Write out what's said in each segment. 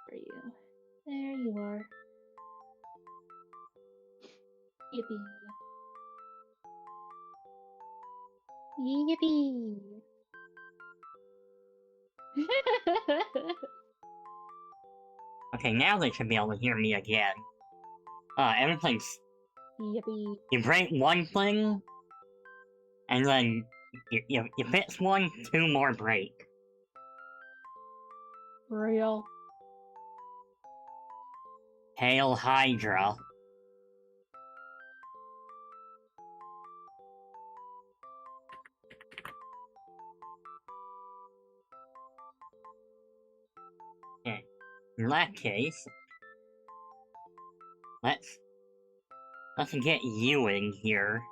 For you. There you are. Yippee. Yippee! Okay, now they should be able to hear me again. Everything's... Yippee. You break one thing, and then you fix one, two more break. Real. Hail Hydra. Okay, in that case, let's get you in here.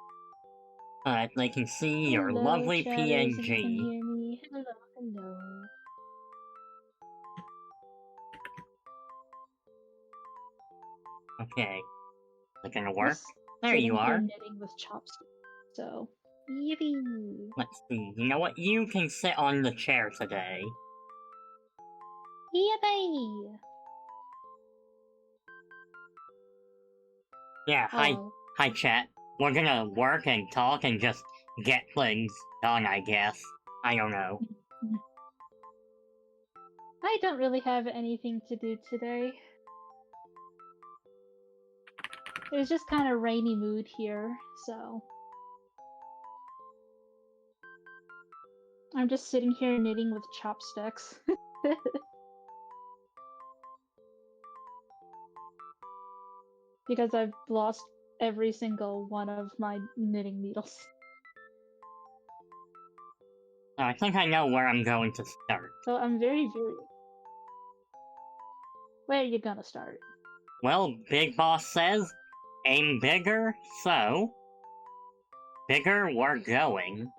They can see your Hello, lovely chatters, if you can PNG. hear me. Hello, hello. Okay. Is it gonna work? Just There you sitting here are. knitting with chopsticks. So, yippee! Let's see. You know what? You can sit on the chair today. Yippee! Yeah, Oh. hi chat. We're gonna work and talk and just get things done, I guess. I don't know. I don't really have anything to do today. It was just kind of rainy mood here, so I'm just sitting here knitting with chopsticks. Because I've lost every single one of my knitting needles. I think I know where I'm going to start. So I'm very. Where are you gonna start? Well, Big Boss says, aim bigger, so... Bigger we're going.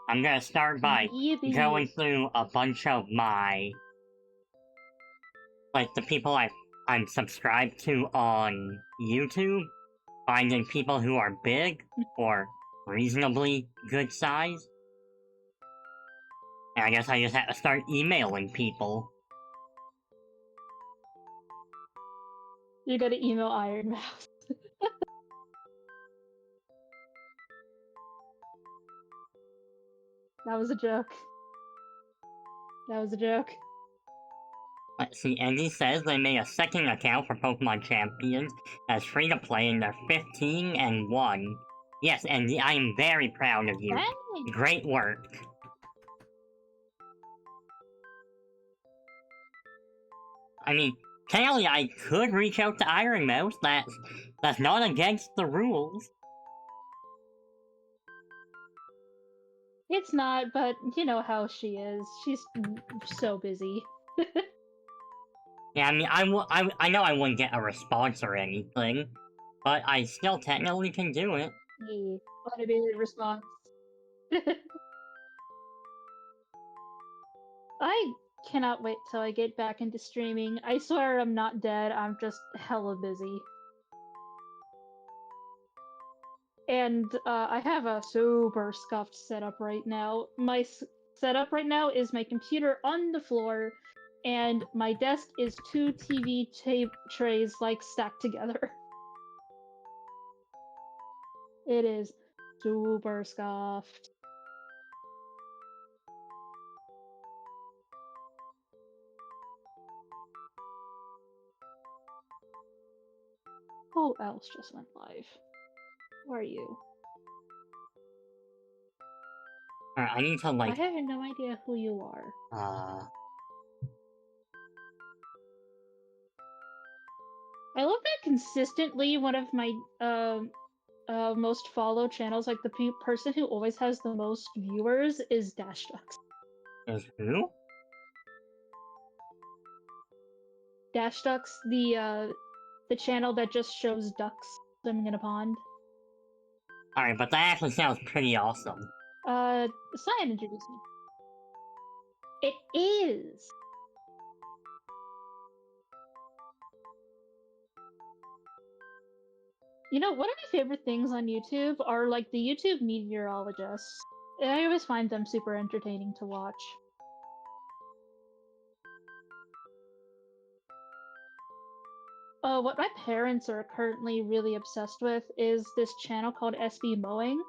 I'm gonna start by Yippee! going through a bunch of my... like, the people I'm subscribed to on YouTube. Finding people who are big, or reasonably good size. And I guess I just have to start emailing people. You gotta email Iron Mouse. That was a joke. That was a joke. Let's see, Andy says they made a second account for Pokemon Champions as free to play and they're 15 and 1. Yes, Andy, I am very proud of you. Dang. Great work. I mean, technically I could reach out to Iron Mouse, that's not against the rules. It's not, but you know how she is. She's so busy. Yeah, I mean, I know I wouldn't get a response or anything, but I still technically can do it. The automated response. I cannot wait till I get back into streaming. I swear I'm not dead, I'm just hella busy. And I have a super scuffed setup right now. My setup right now is my computer on the floor, and my desk is two TV trays like stacked together. It is super scuffed. Who else just went live? Who are you? Alright, I need to, like... I have no idea who you are. I love that consistently one of my most followed channels, like the person who always has the most viewers is Dash Ducks. Is who? Dash Ducks, the channel that just shows ducks swimming in a pond. Alright, but that actually sounds pretty awesome. Cyan introduced me. It is. You know, one of my favorite things on YouTube are like the YouTube meteorologists. I always find them super entertaining to watch. What my parents are currently really obsessed with is this channel called SB Mowing,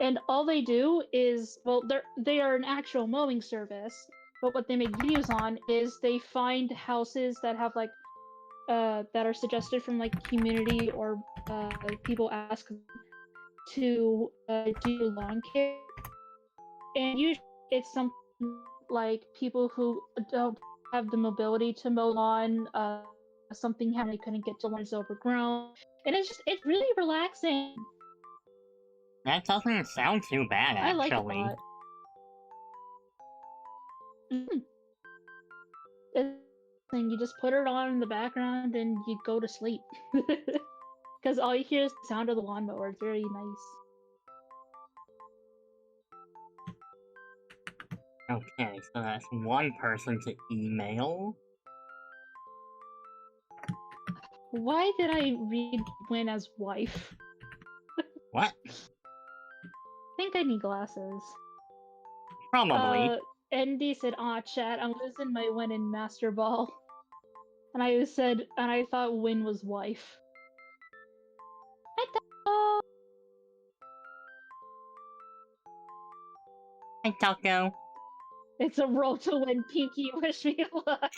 and all they do is, well, they are an actual mowing service, but what they make videos on is they find houses that have like that are suggested from like community or people ask to do lawn care, and usually it's something like people who don't have the mobility to mow lawn, something happened they couldn't get to lawn is overgrown, and it's really relaxing. That doesn't sound too bad, I like it a actually. lot. Mm. And you just put it on in the background and you go to sleep. Because all you hear is the sound of the lawnmower. It's very nice. Okay, so that's one person to email. Why did I read Win as wife? What? I think I need glasses. Probably. Andy said, "Aw, chat, I'm losing my Win in Master Ball." And I thought Win was wife. I thought, Hi, Taco. it's a roll to win, Pinky. Wish me luck.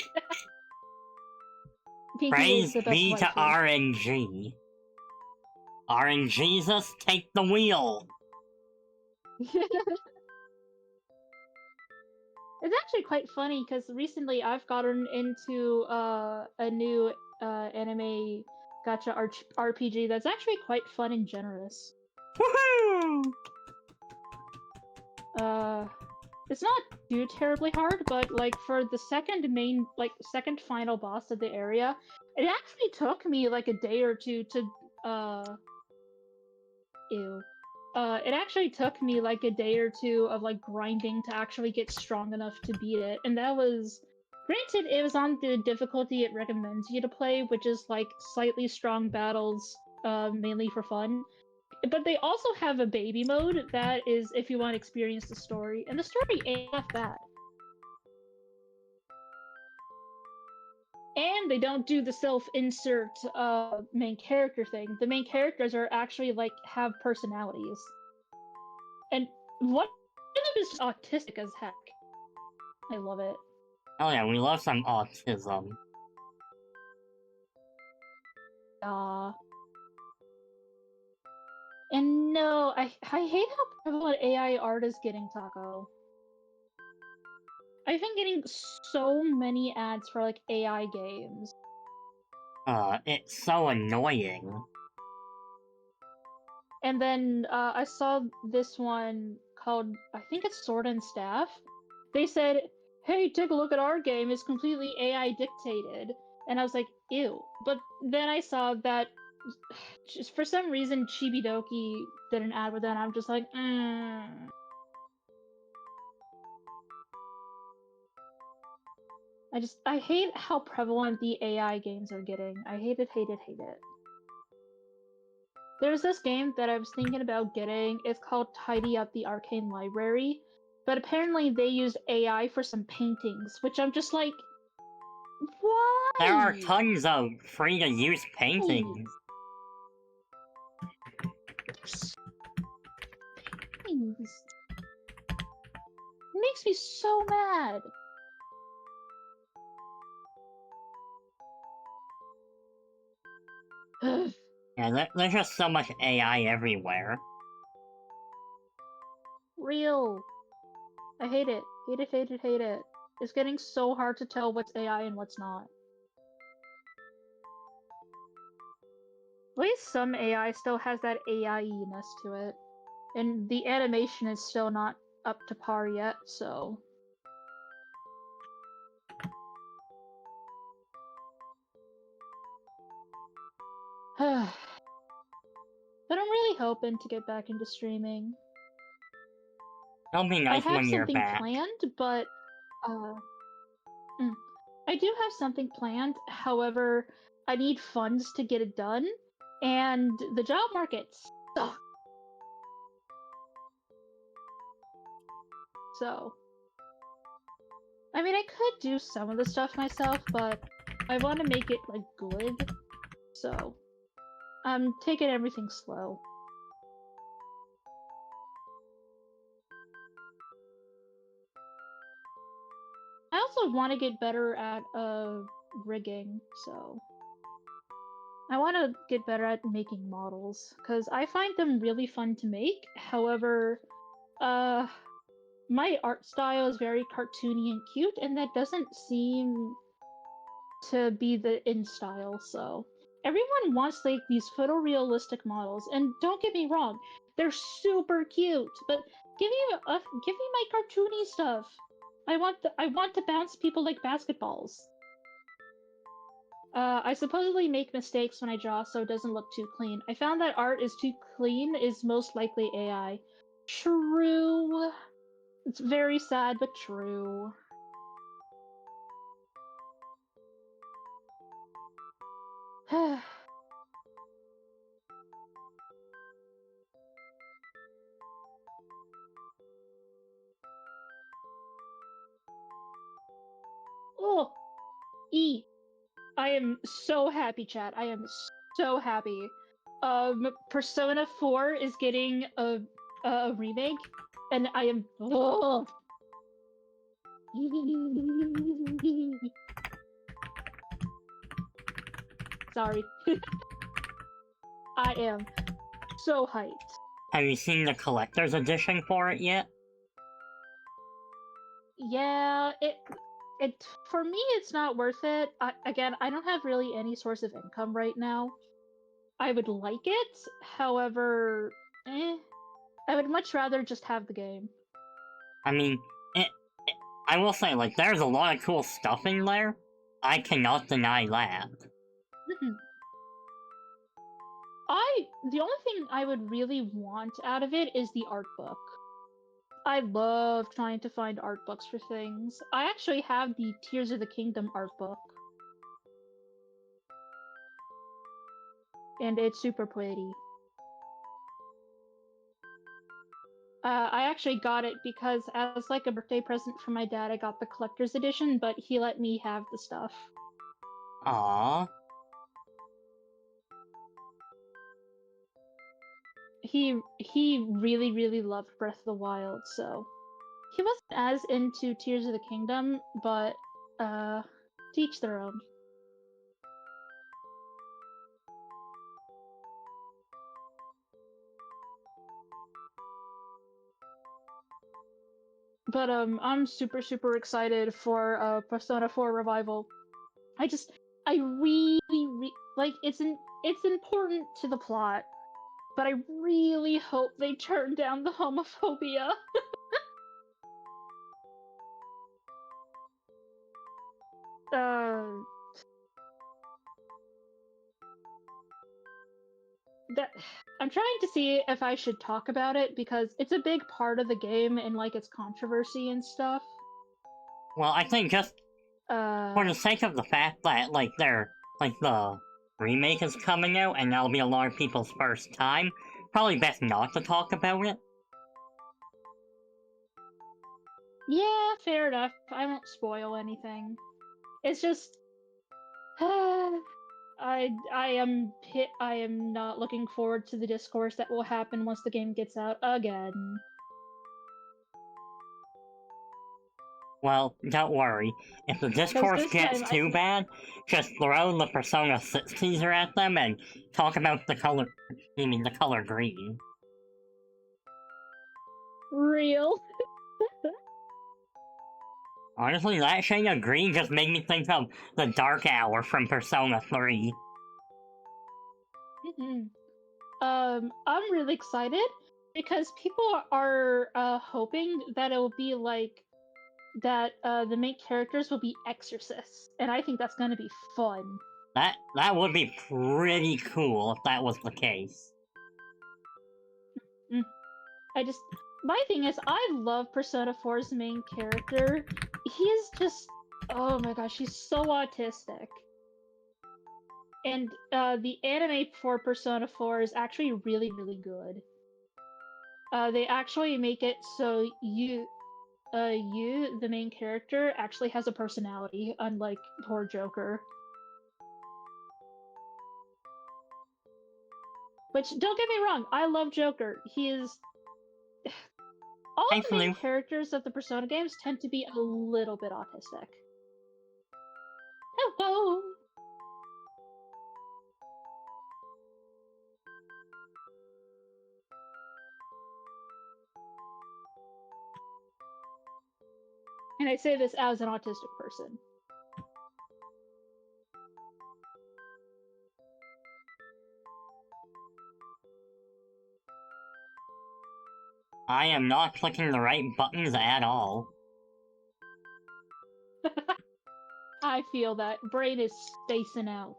Pinky is Praise the best be to waifu. RNG. RNGesus, take the wheel! It's actually quite funny because recently I've gotten into a new anime gacha RPG that's actually quite fun and generous. Woohoo! Uh, it's not too terribly hard, but like for the second final boss of the area, it actually took me like a day or two to ew. It actually took me like a day or two of like grinding to actually get strong enough to beat it, and that was granted it was on the difficulty it recommends you to play, which is like slightly strong battles, mainly for fun. But they also have a baby mode that is if you want to experience the story, and the story ain't that bad. And they don't do the self-insert main character thing. The main characters are actually like have personalities. And one of them is just autistic as heck. I love it. Oh yeah, we love some autism. Uh, and no, I hate how prevalent AI art is getting, Taco. I've been getting so many ads for like AI games. It's so annoying. And then I saw this one called, I think it's Sword and Staff. They said, "Hey, take a look at our game. It's completely AI dictated." And I was like, "Ew." But then I saw that just for some reason Chibidoki did an ad with that, and I'm just like, I hate how prevalent the AI games are getting. I hate it, hate it, hate it. There's this game that I was thinking about getting. It's called Tidy Up the Arcane Library, but apparently they used AI for some paintings, which I'm just like, There are why? tons of free-to-use paintings. Things. It makes me so mad. Yeah, there's just so much AI everywhere. Real. I hate it. Hate it, hate it, hate it. It's getting so hard to tell what's AI and what's not. At least some AI still has that AI-ness to it. And the animation is still not up to par yet, so... But I'm really hoping to get back into streaming. It'll be I nice have when you're something back. planned, but I do have something planned. However, I need funds to get it done, and the job market sucks. So, I mean, I could do some of the stuff myself, but I want to make it like good. So, I'm taking everything slow. I also want to get better at rigging, so I want to get better at making models because I find them really fun to make. However, my art style is very cartoony and cute, and that doesn't seem to be the in style. So everyone wants like these photorealistic models, and don't get me wrong, they're super cute. But give me my cartoony stuff. I want to bounce people like basketballs. I supposedly make mistakes when I draw, so it doesn't look too clean. I found that art is too clean is most likely AI. True. It's very sad, but true. Oh, E. I am so happy, chat. I am so happy. Persona 4 is getting a remake, and I am. Oh. Sorry. I am so hyped. Have you seen the collector's edition for it yet? Yeah, it for me it's not worth it. Again, I don't have really any source of income right now. I would like it, however, I would much rather just have the game. I mean, I will say, like, there's a lot of cool stuff in there. I cannot deny that. The only thing I would really want out of it is the art book. I love trying to find art books for things. I actually have the Tears of the Kingdom art book. And it's super pretty. I actually got it because as like a birthday present from my dad, I got the collector's edition, but he let me have the stuff. Aww. He really loved Breath of the Wild, so he wasn't as into Tears of the Kingdom, but to each their own. But I'm super excited for Persona 4 Revival. I really like it's important to the plot, but I really hope they turn down the homophobia. uh that I'm trying to see if I should talk about it because it's a big part of the game and like its controversy and stuff. Well, I think just for the sake of the fact that, like, the remake is coming out and that'll be a lot of people's first time, probably best not to talk about it. Yeah, fair enough. I won't spoil anything. It's just I am not looking forward to the discourse that will happen once the game gets out again. Well, don't worry. If the Because discourse this gets time too bad, just throw the Persona 6 teaser at them and talk about the color. The color green. real. Honestly, that shade of green just made me think of the Dark Hour from Persona 3. I'm really excited because people are hoping that it will be like that the main characters will be exorcists, and I think that's going to be fun. That would be pretty cool if that was the case. Mm. My thing is, I love Persona 4's main character. He is just, oh my gosh, he's so autistic. And the anime for Persona 4 is actually really, really good. They actually make it so the main character, actually has a personality, unlike poor Joker. Which, don't get me wrong, I love Joker. He is... All Hey, the main Flu. characters of the Persona games tend to be a little bit autistic. Hello! And I say this as an autistic person. I am not clicking the right buttons at all. I feel that. Brain is spacing out.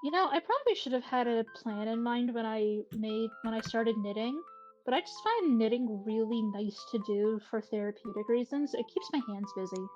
You know, I probably should have had a plan in mind when I started knitting, but I just find knitting really nice to do for therapeutic reasons. It keeps my hands busy.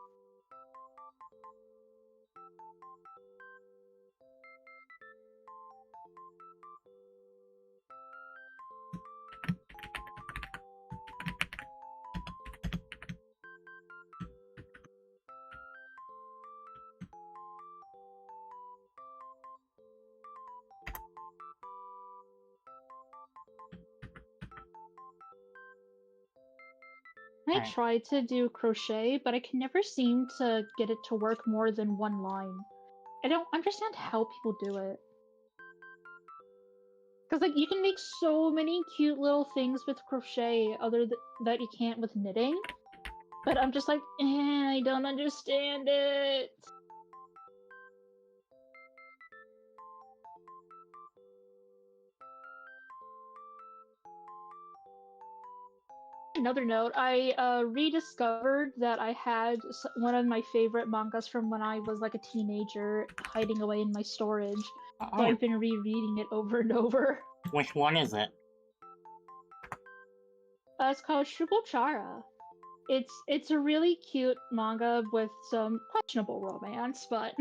I Alright. tried to do crochet, but I can never seem to get it to work more than one line. I don't understand how people do it. Because, like, you can make so many cute little things with crochet that you can't with knitting. But I'm just like, I don't understand it. Another note, I rediscovered that I had one of my favorite mangas from when I was like a teenager hiding away in my storage. So Oh, I've been rereading it over and over. which one is it? It's called Shugochara. It's a really cute manga with some questionable romance, but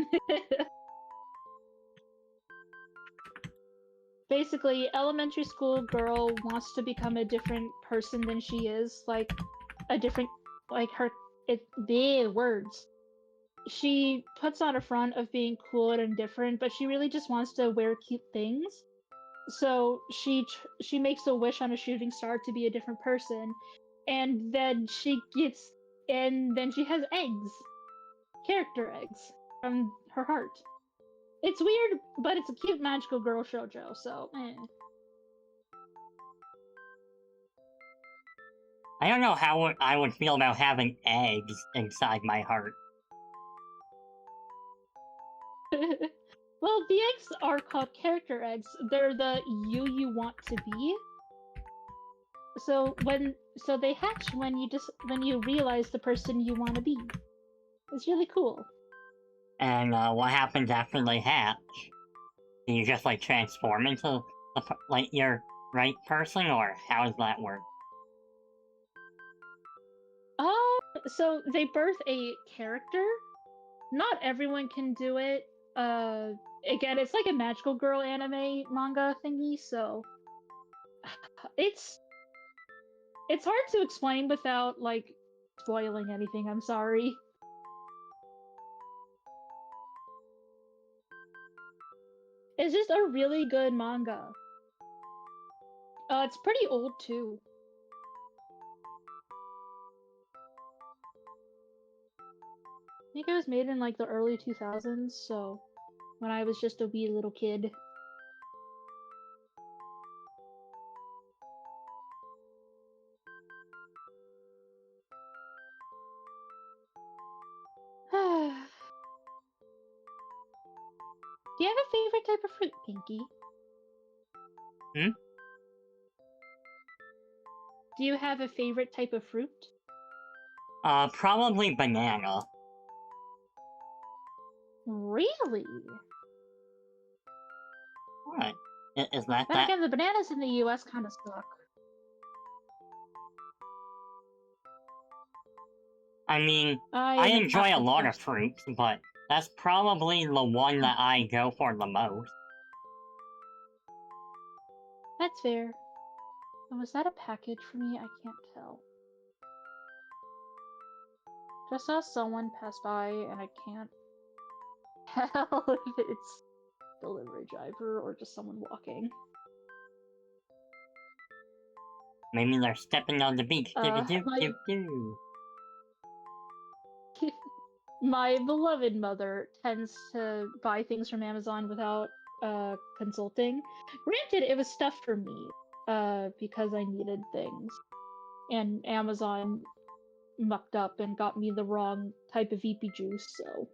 basically, elementary school girl wants to become a different person than she is, like a different, like her, the words. She puts on a front of being cool and different, but she really just wants to wear cute things. So she makes a wish on a shooting star to be a different person, and then she has eggs, character eggs from her heart. It's weird, but it's a cute magical girl shoujo. So, I don't know how I would feel about having eggs inside my heart. well, the eggs are called character eggs. They're the you want to be. So they hatch when you realize the person you want to be. It's really cool. And what happens after they hatch? Do you just like transform into like your right person, or how does that work? So they birth a character. Not everyone can do it. Uh, Again, it's like a magical girl anime manga thingy, so it's it's hard to explain without like spoiling anything. I'm sorry. It's just a really good manga. It's pretty old too. I think it was made in like the early 2000s, so when I was just a wee little kid. Do you have a favorite type of fruit, Pinky? Hmm? Do you have a favorite type of fruit? Probably banana. Really? What? Is that Then again, the bananas in the US kind of suck. I mean, I I am an enjoy a apple lot of person. fruits, but that's probably the one that I go for the most. That's fair. And was that a package for me? I can't tell. Just saw someone pass by, and I can't tell if it's delivery driver or just someone walking. Maybe they're stepping on the beach. My my beloved mother tends to buy things from Amazon without consulting. Granted, it was stuff for me because I needed things, and Amazon mucked up and got me the wrong type of VP juice. So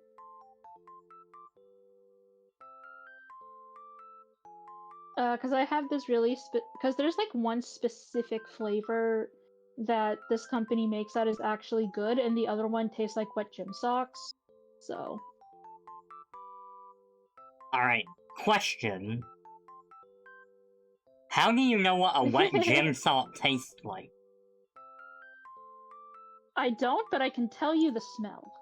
because I have this really because there's like one specific flavor that this company makes that is actually good, and the other one tastes like wet gym socks. So Alright, question. How do you know what a wet gym sock tastes like? I don't, but I can tell you the smell.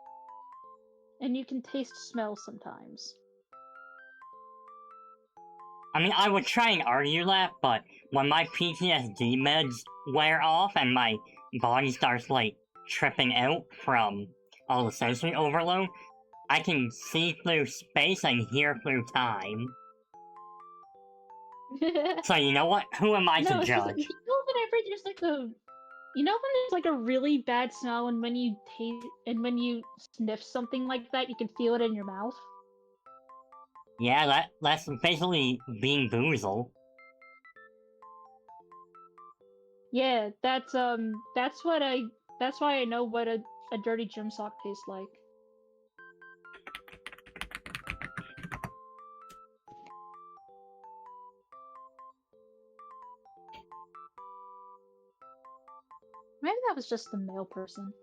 And you can taste smell sometimes. I mean, I would try and argue that, but when my PTSD meds wear off and my body starts, like, tripping out from all the sensory overload, I can see through space and hear through time. So you know what? Who am I to No, it's just like, judge? whenever there's like when there's like a really bad smell and when you taste and when you sniff something like that, you can feel it in your mouth. Yeah, that's basically being boozled. Yeah, that's why I know what a dirty gym sock tastes like. Maybe that was just the male person.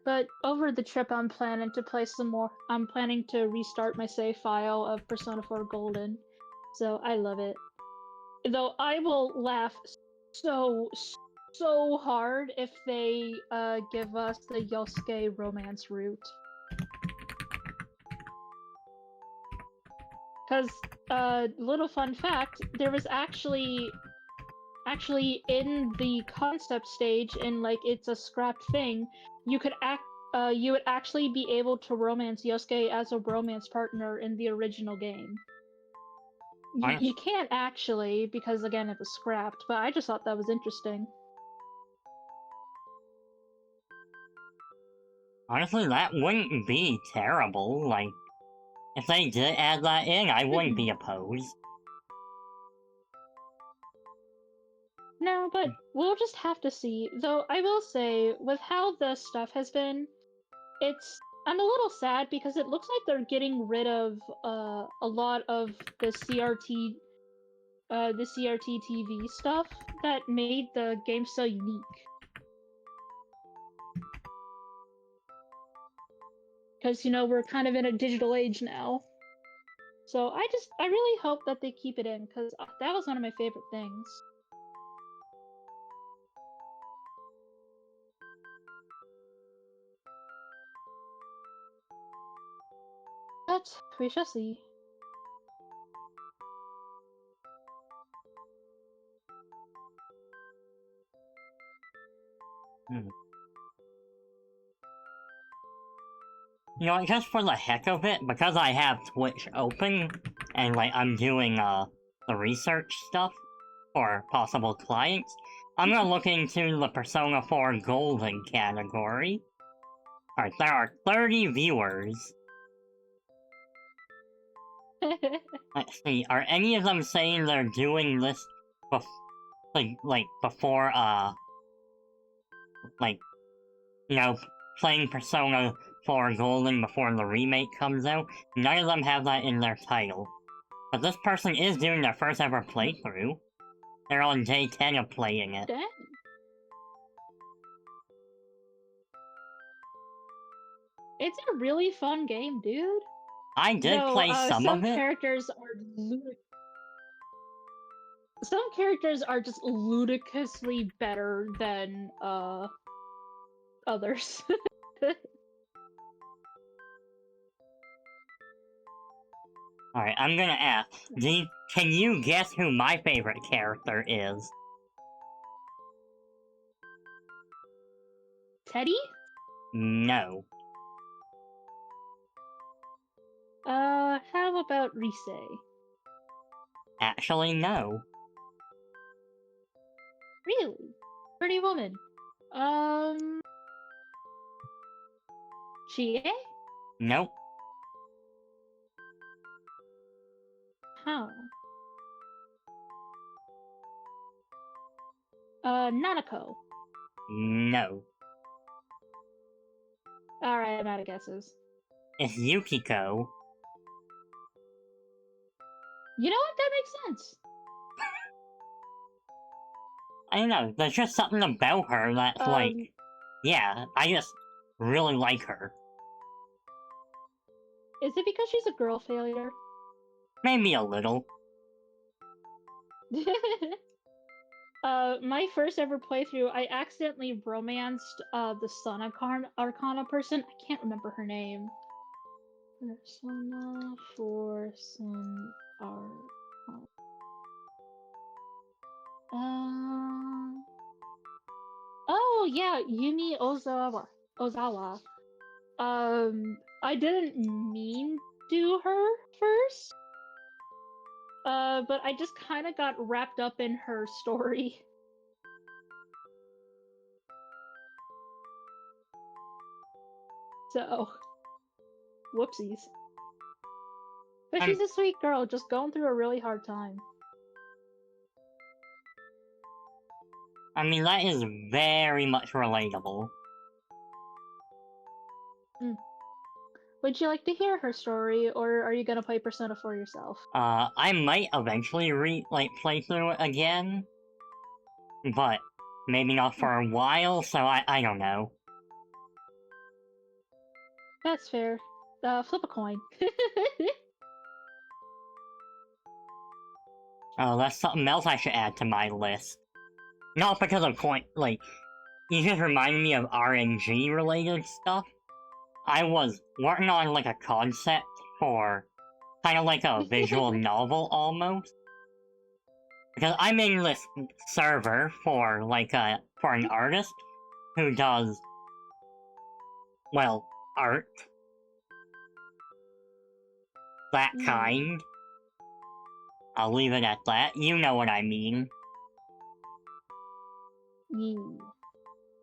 But over the trip, I'm planning to play some more. I'm planning to restart my save file of Persona 4 Golden, so I love it. Though I will laugh so so hard if they give us the Yosuke romance route. Because little fun fact, there was actually in the concept stage, and like it's a scrapped thing, you would actually be able to romance Yosuke as a romance partner in the original game. You can't actually, because again it was scrapped, but I just thought that was interesting. Honestly, that wouldn't be terrible. Like, if they did add that in, I wouldn't be opposed. No, but we'll just have to see. Though I will say, with how the stuff has been, I'm a little sad because it looks like they're getting rid of a lot of the CRT TV stuff that made the game so unique. Because we're kind of in a digital age now. So I really hope that they keep it in because that was one of my favorite things. But we shall see. Hmm. You know, just for the heck of it, because I have Twitch open, and like I'm doing the research stuff for possible clients, I'm gonna look into the Persona 4 Golden category. Alright, there are 30 viewers. Let's see, are any of them saying they're doing this like before, like, playing Persona 4 Golden before the remake comes out, none of them have that in their title. But this person is doing their first ever playthrough. They're on day 10 of playing it. Dang. It's a really fun game, dude. I did play some of it. Some characters are just ludicrously better than others. Alright, I'm gonna ask, can you guess who my favorite character is? Teddy? No. How about Rise? Actually, no. Really? Pretty Woman. Chie? Nope. Huh. Nanako. No. Alright, I'm out of guesses. It's Yukiko. You know what? That makes sense. I don't know, there's just something about her that's like, yeah, I just really like her. Is it because she's a girl failure? Maybe a little. My first ever playthrough, I accidentally romanced the Sun Arcana person. I can't remember her name. Persona 4 Sun Arcana. Oh yeah, Yumi Ozawa. I didn't mean to her first. But I just kind of got wrapped up in her story. So, whoopsies. But she's a sweet girl, just going through a really hard time. I mean, that is very much relatable. Would you like to hear her story, or are you gonna play Persona 4 yourself? I might eventually play through it again. But maybe not for a while, so I don't know. That's fair. Flip a coin. Oh, that's something else I should add to my list. Not because of coin, like, you just reminded me of RNG related stuff. I was working on like a concept for kind of like a visual novel almost. Because I'm in this server for like for an artist who does, well, art. That kind. I'll leave it at that. You know what I mean.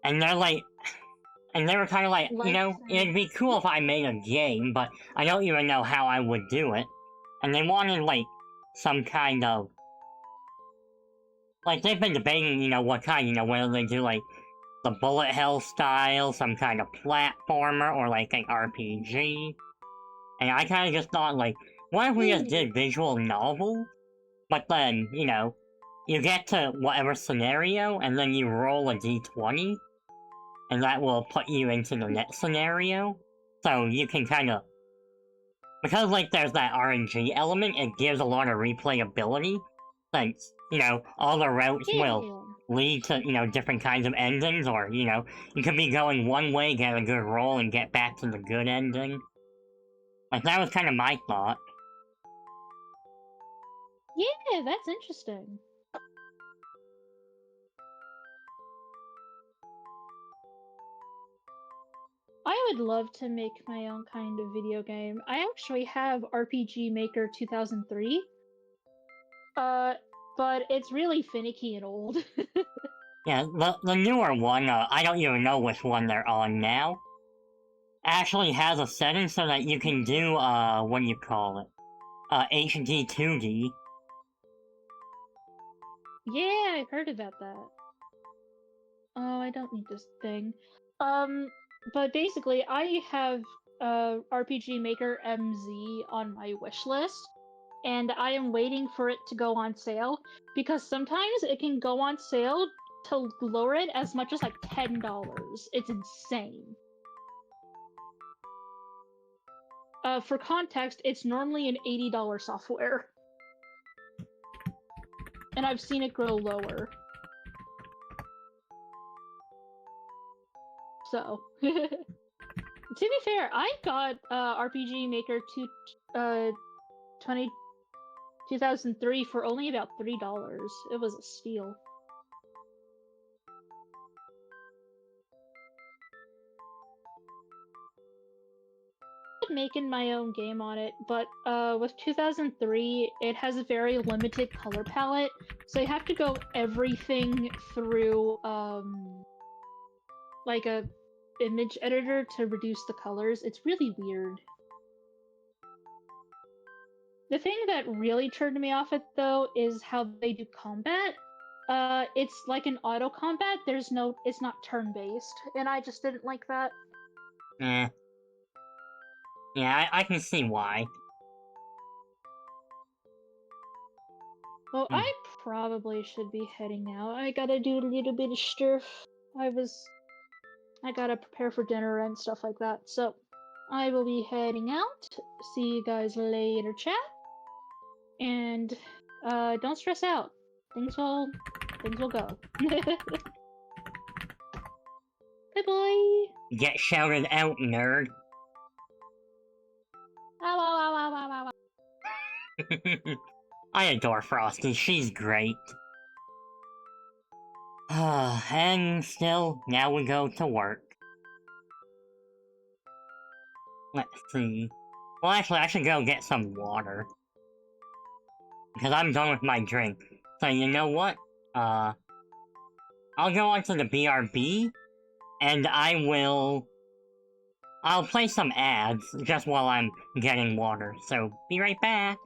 And they're like, and they were kind of like, it'd be cool if I made a game, but I don't even know how I would do it. And they wanted, like, some kind of, like, they've been debating, what kind, whether they do, like, the bullet hell style, some kind of platformer, or, like, an RPG. And I kind of just thought, like, what if we just did visual novel? But then, you get to whatever scenario, and then you roll a d20, and that will put you into the next scenario. So you can kind of... Because, like, there's that RNG element, it gives a lot of replayability. Since, all the routes will lead to, different kinds of endings, or, you could be going one way, get a good roll, and get back to the good ending. Like, that was kind of my thought. Yeah, that's interesting. I would love to make my own kind of video game. I actually have RPG Maker 2003. But it's really finicky and old. Yeah, the newer one, I don't even know which one they're on now, actually has a setting so that you can do, what do you call it? HD 2D. Yeah, I've heard about that. Oh, I don't need this thing. But basically, I have RPG Maker MZ on my wish list, and I am waiting for it to go on sale because sometimes it can go on sale to lower it as much as like $10. It's insane. For context, it's normally an $80 software, and I've seen it grow lower. So, to be fair, I got RPG Maker 2003 for only about $3. It was a steal. Making my own game on it, but with 2003, it has a very limited color palette, so you have to go everything through like a image editor to reduce the colors. It's really weird. The thing that really turned me off it though is how they do combat. It's like an auto combat. It's not turn based, and I just didn't like that. Eh. Yeah, I can see why. Well, I probably should be heading out. I gotta do a little bit of stuff. I gotta prepare for dinner and stuff like that. So, I will be heading out. See you guys later, chat. And don't stress out. Things will go. Goodbye. Get shouted out, nerd. Ow, ow, ow, ow, ow, ow. I adore Frosty, she's great. And still, now we go to work. Let's see. Well, actually, I should go get some water. Because I'm done with my drink. So, you know what? I'll go onto the BRB, and I'll play some ads just while I'm getting water. So, be right back.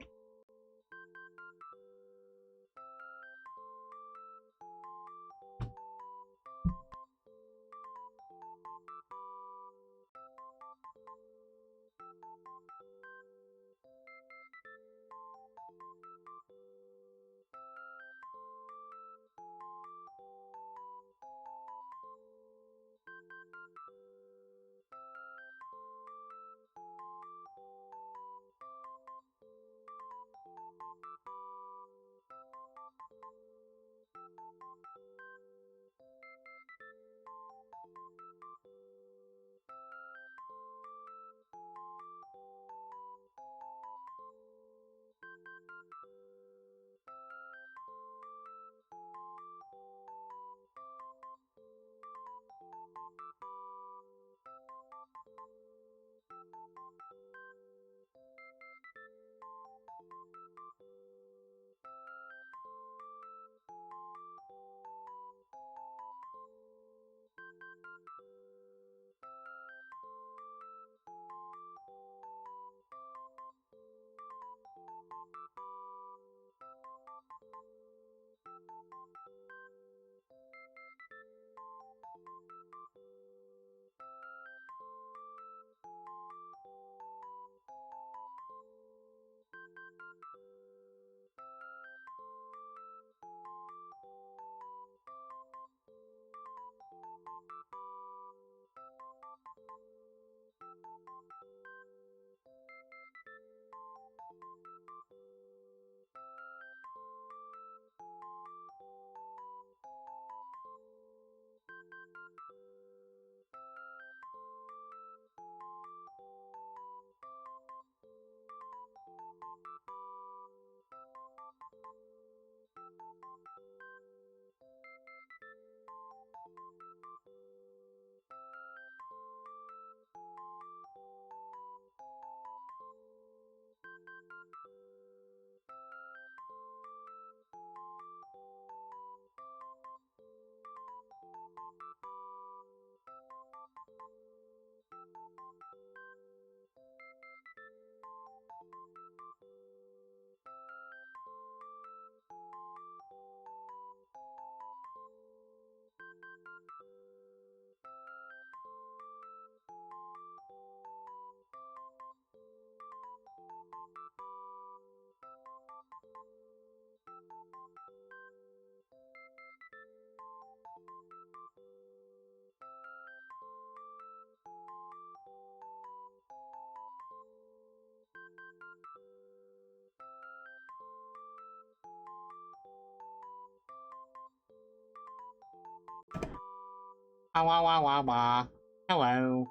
Wah wah wah wah wah. Hello.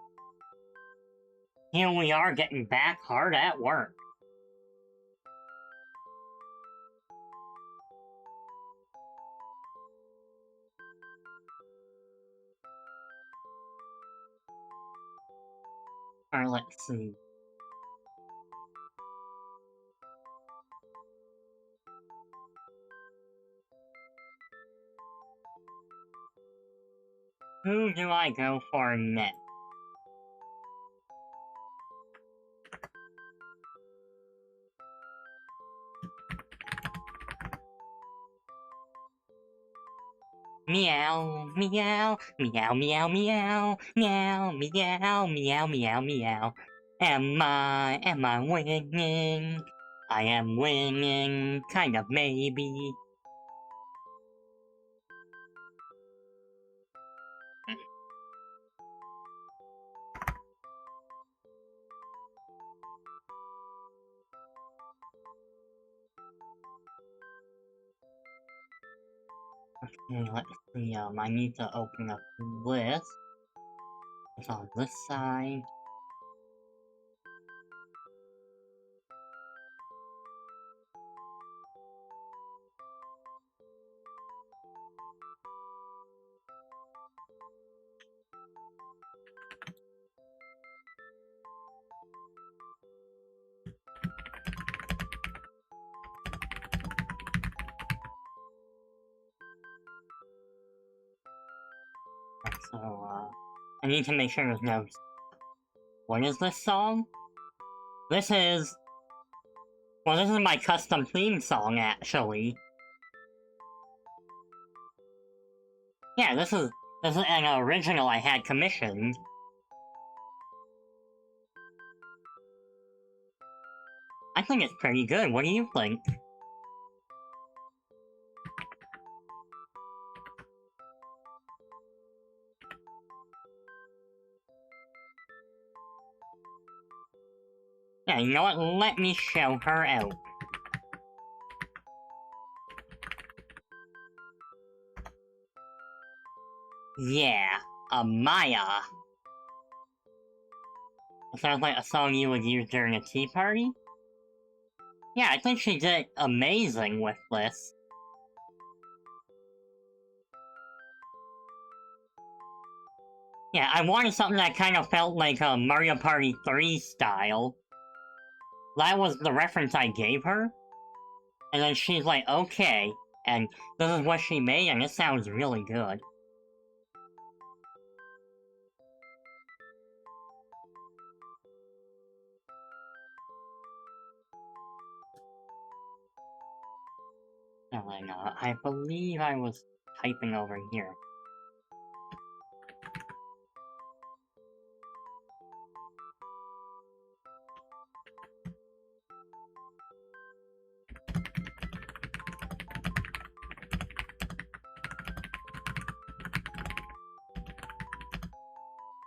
Here we are getting back hard at work. Alright, let's see. Who do I go for next? Meow, meow, meow, meow, meow, meow, meow, meow, meow, meow. Am I winning? I am winning, kind of maybe. Okay, let's see, I need to open up this. It's on this side. So, I need to make sure there's no... What is this song? This is... Well, this is my custom theme song, actually. Yeah, this is an original I had commissioned. I think it's pretty good. What do you think? Yeah, you know what? Let me show her out. Yeah, Maya. It sounds like a song you would use during a tea party. Yeah, I think she did amazing with this. Yeah, I wanted something that kind of felt like a Mario Party 3 style. That was the reference I gave her. And then she's like, okay. And this is what she made, and it sounds really good. And then, I believe I was typing over here.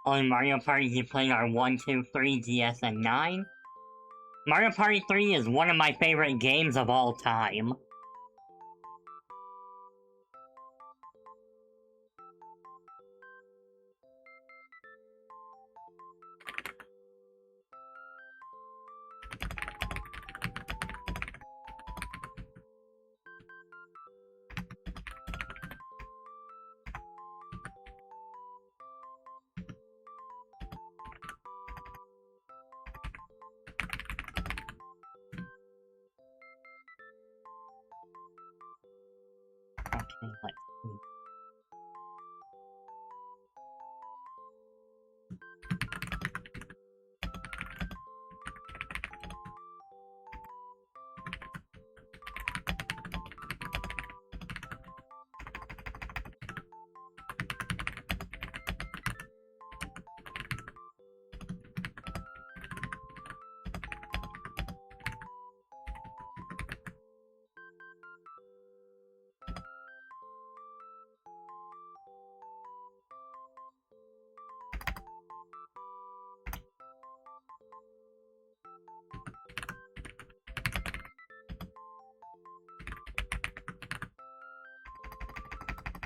Oh, in Mario Party you played our 1, 2, 3, DS, and 9? Mario Party 3 is one of my favorite games of all time. Okay, let's see.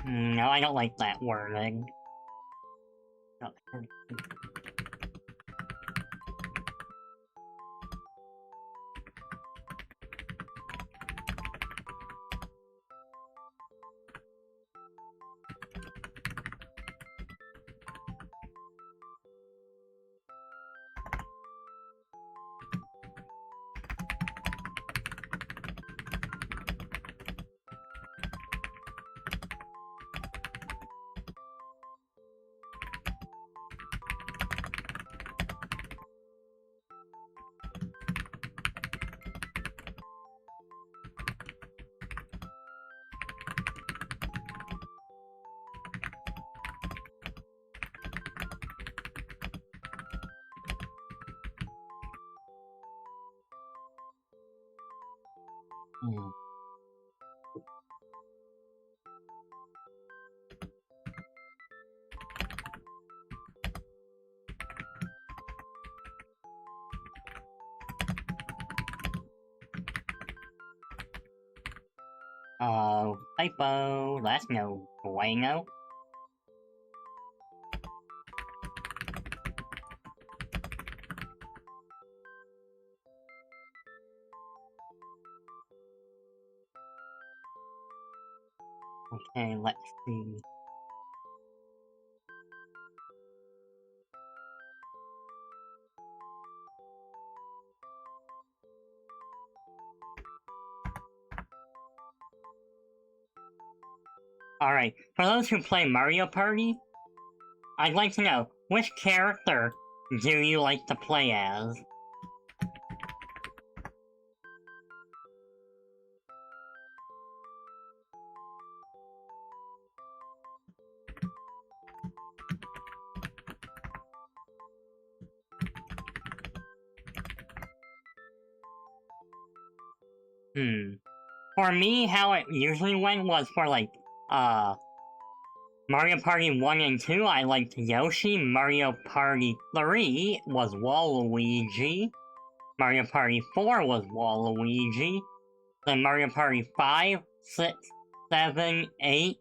No, I don't like that wording. Hmm. Typo, that's no bueno. Okay, let's see. Alright, for those who play Mario Party, I'd like to know, which character do you like to play as? For me, how it usually went was for, like, Mario Party 1 and 2, I liked Yoshi. Mario Party 3 was Waluigi. Mario Party 4 was Waluigi. Then Mario Party 5, 6, 7, 8.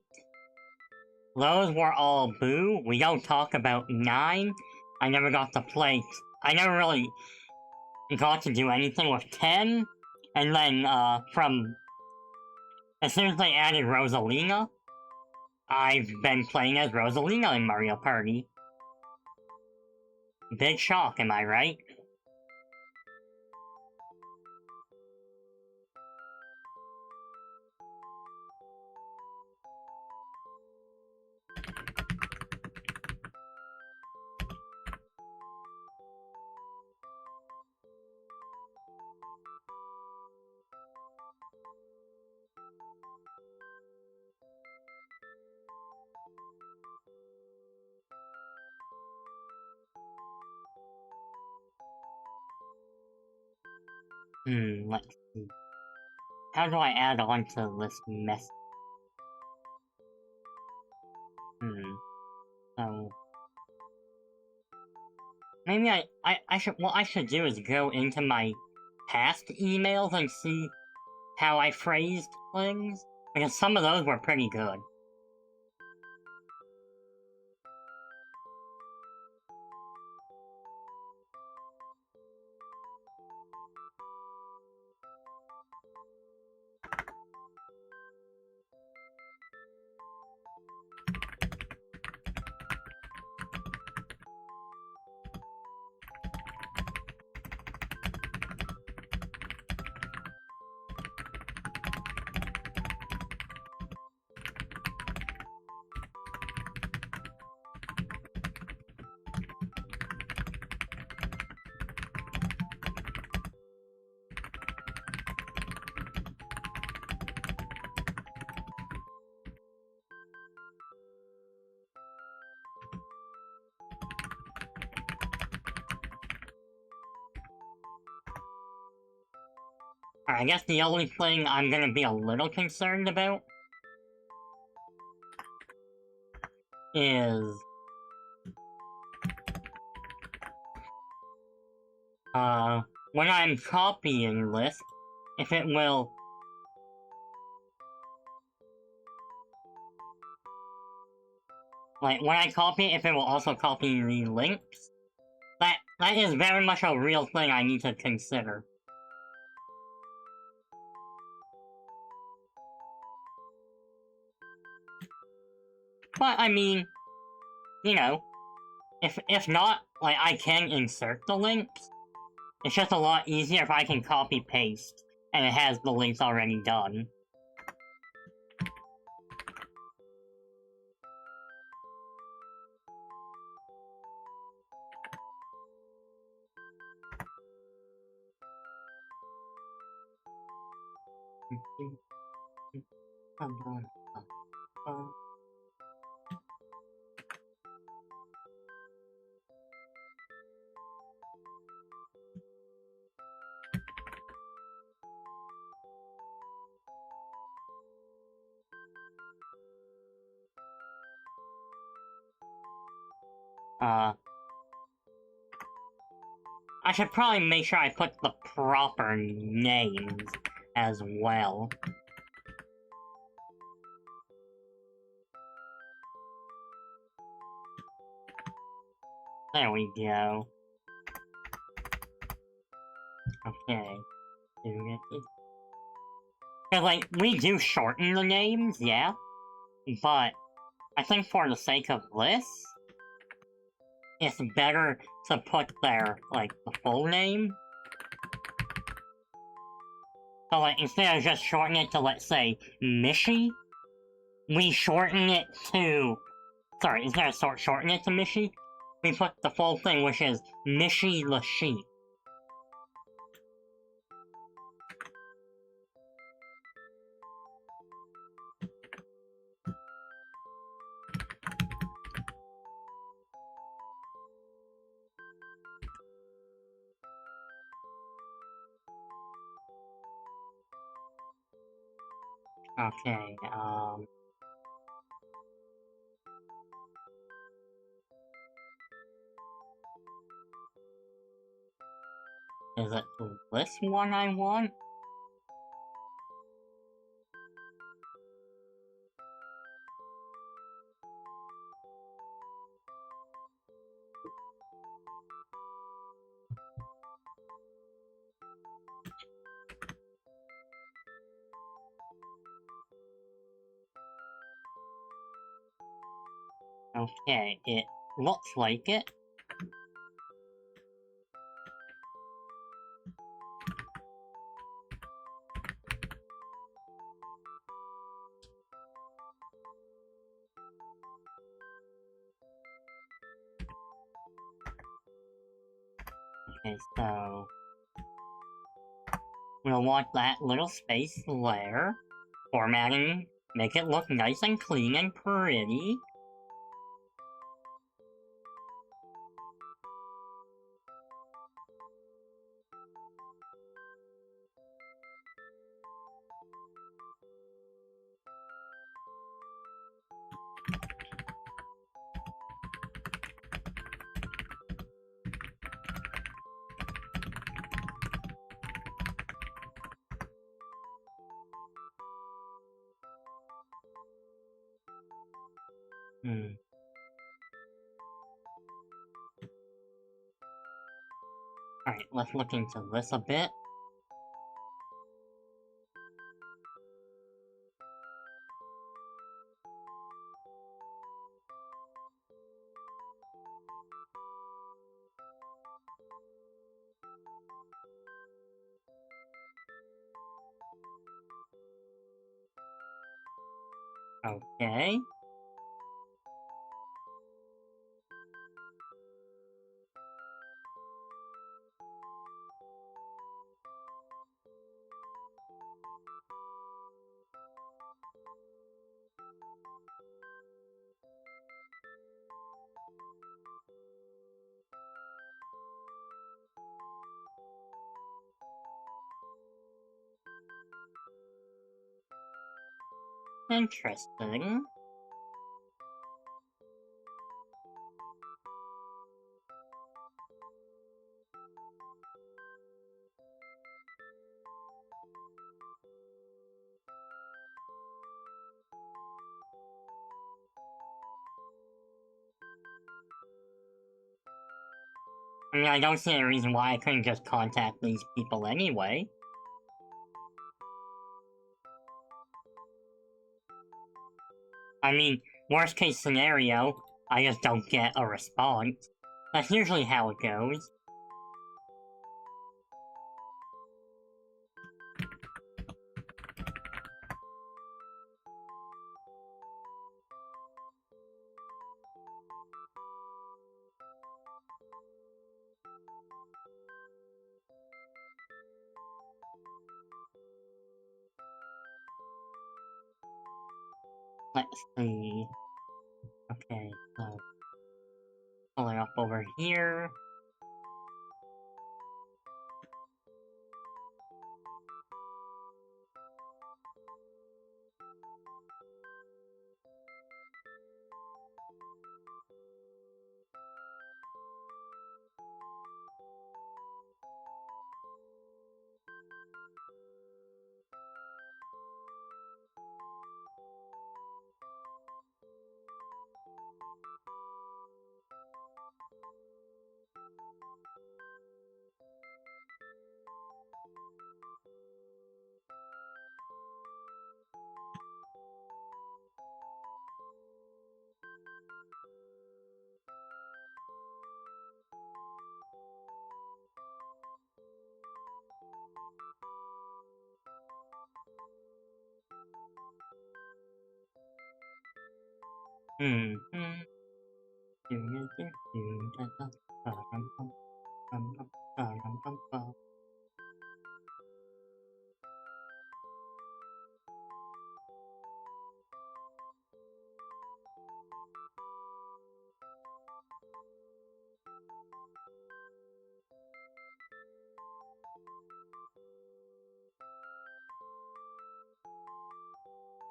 Those were all Boo. We don't talk about 9. I never got to play. I never really got to do anything with 10. And then, from. As soon as they added Rosalina, I've been playing as Rosalina in Mario Party. Big shock, am I right? Let's see. How do I add on to this mess? So... Maybe I should, what I should do is go into my past emails and see how I phrased things, because some of those were pretty good. I guess the only thing I'm gonna be a little concerned about is... when I'm copying this, if it will... Like, when I copy it, if it will also copy the links. That is very much a real thing I need to consider. But, I mean, you know, if not, like, I can insert the links. It's just a lot easier if I can copy-paste, and it has the links already done. I should probably make sure I put the proper names as well. There we go. Okay. Cause, like, we do shorten the names, yeah. But, I think for the sake of this, it's better to put their, like, the full name. So, like, instead of just shortening it to, let's say, Mishi, we shorten it to... Sorry, instead of shortening it to Mishi, we put the full thing, which is Mishi the Sheep. Okay, is it this one I want? Okay, it looks like it. Okay, so... we'll want that little space there. Formatting, make it look nice and clean and pretty. Alright, let's look into this a bit. Okay. Interesting. I mean, I don't see any reason why I couldn't just contact these people anyway. I mean, worst case scenario, I just don't get a response. That's usually how it goes. Let's see. Okay, so pull it up over here.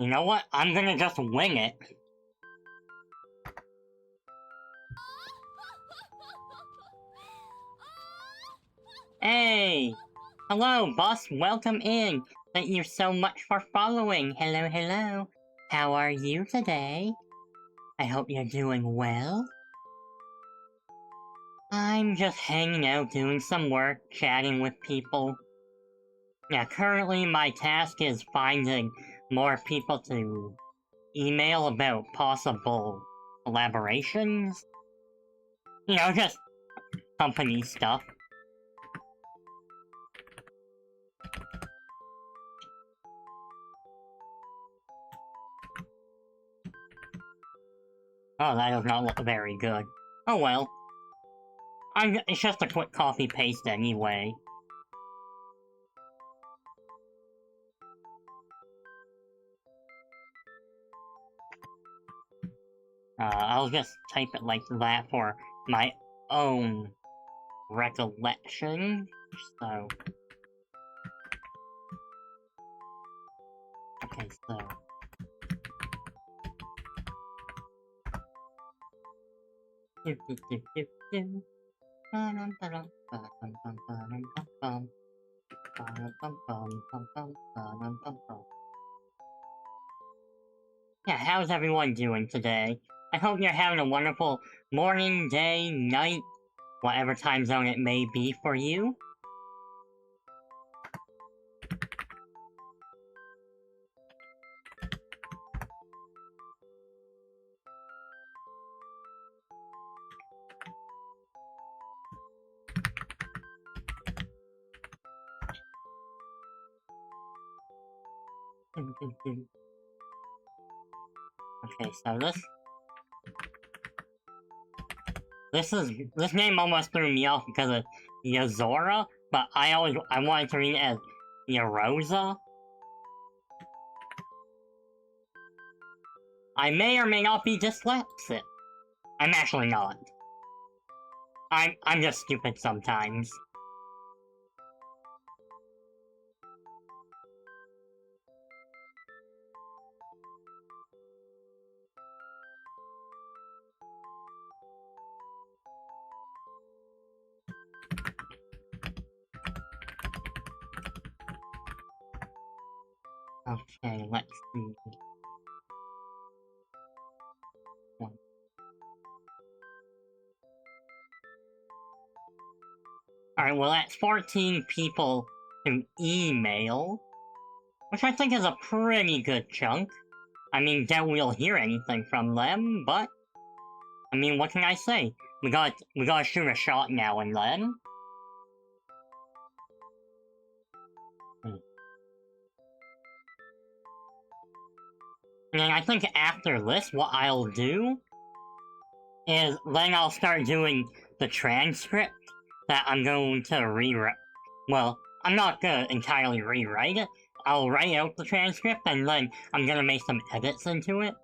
You know what? I'm gonna just wing it. Hey! Hello, boss. Welcome in. Thank you so much for following. Hello, hello. How are you today? I hope you're doing well. I'm just hanging out, doing some work, chatting with people. Yeah, currently my task is finding more people to email about possible collaborations. You know, just company stuff. Oh, that does not look very good. Oh well. It's just a quick copy paste anyway. I'll just type it like that for my own recollection. So. Okay, so. Yeah, how's everyone doing today? I hope you're having a wonderful morning, day, night, whatever time zone it may be for you. Okay, so this name almost threw me off because of Yazora, but I wanted to read it as Yarosa. I may or may not be dyslexic. I'm actually not. I'm just stupid sometimes. Okay, let's see. Alright, well that's 14 people to email, which I think is a pretty good chunk. I mean, doubt we'll hear anything from them, but I mean, what can I say? We gotta shoot a shot now and then. And then I think after this, what I'll do is then I'll start doing the transcript that I'm going to rewrite. Well, I'm not gonna entirely rewrite it. I'll write out the transcript and then I'm gonna make some edits into it.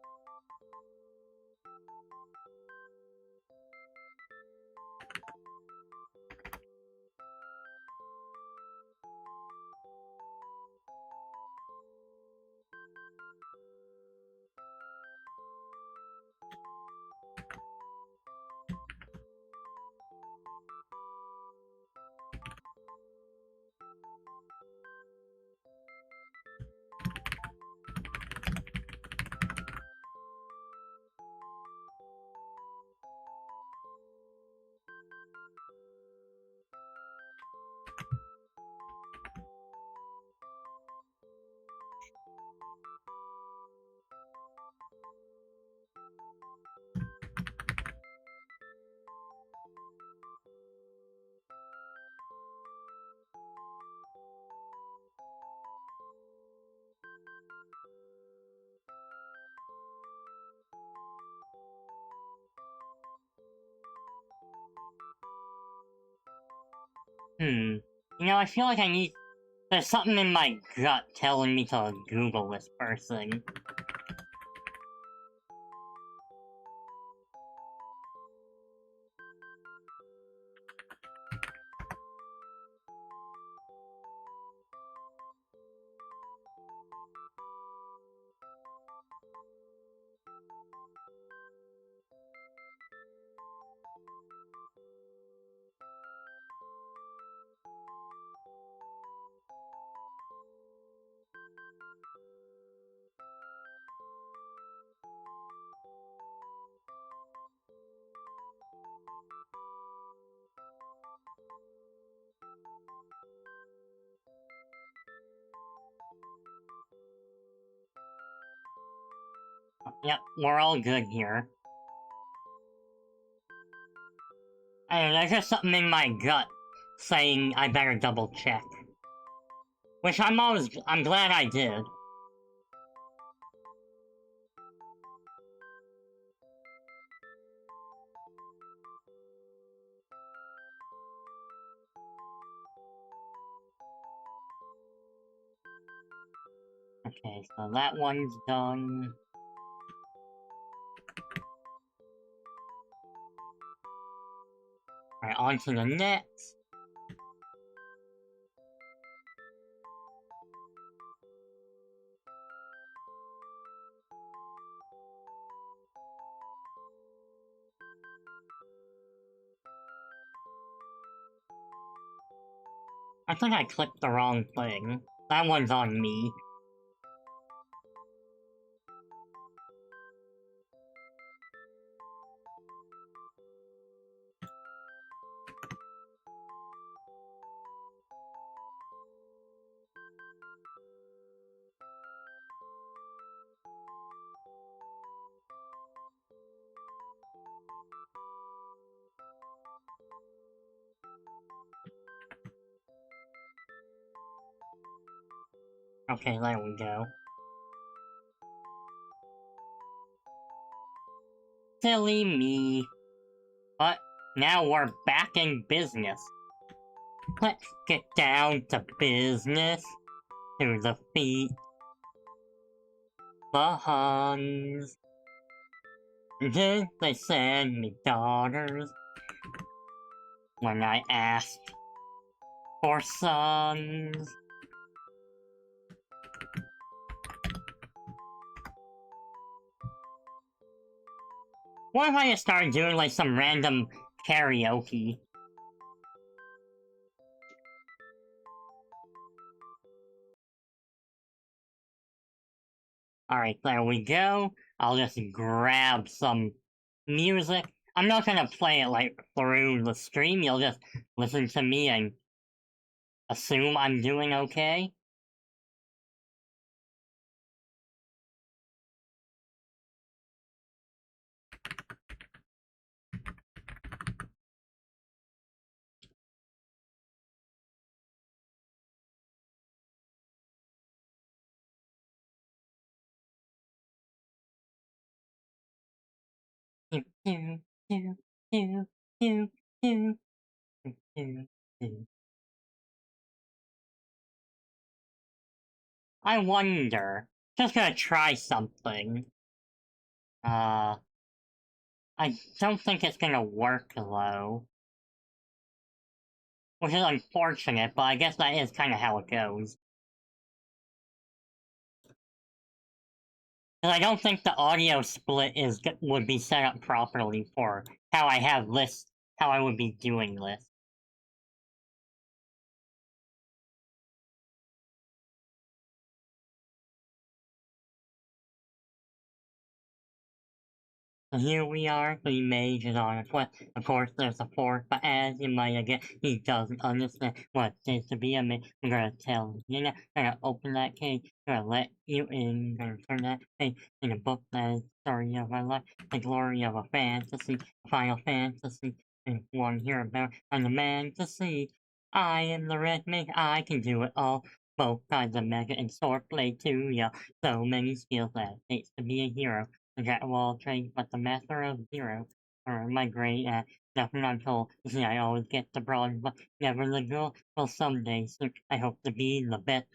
You know, I feel like there's something in my gut telling me to Google this person. Yep, we're all good here. And there's just something in my gut saying I better double check. Which I'm glad I did. Okay, so that one's done. Alright, on to the next. I think I clicked the wrong thing. That one's on me. Okay, there we go. Silly me. But now we're back in business. Let's get down to business. To defeat the Huns. Did they send me daughters when I asked for sons? What if I just started doing like some random karaoke? Alright, there we go. I'll just grab some music. I'm not gonna play it like through the stream. You'll just listen to me and assume I'm doing okay. Do, do, do, do, do, do, do, do. I wonder. Just gonna try something. I don't think it's gonna work though. Which is unfortunate, but I guess that is kind of how it goes. And I don't think the audio split would be set up properly for how I have lists, how I would be doing lists. So here we are, the mage is on a quest. Of course, there's a fourth, but as you might get, he doesn't understand what it is to be a mage. I'm gonna tell him, you know, I'm gonna open that cage, I'm gonna let you in, I'm gonna turn that page in a book that is the story of my life, the glory of a fantasy, a final fantasy, and one here about, I'm the man to see. I am the red mage, I can do it all. Both kinds of mega and sword blade too, yeah. So many skills that it takes to be a hero. The jack of all trades, but the master of zero. Or my great at nothing I'm told. You see, I always get the broad, but never the girl. Well, someday soon, I hope to be the best.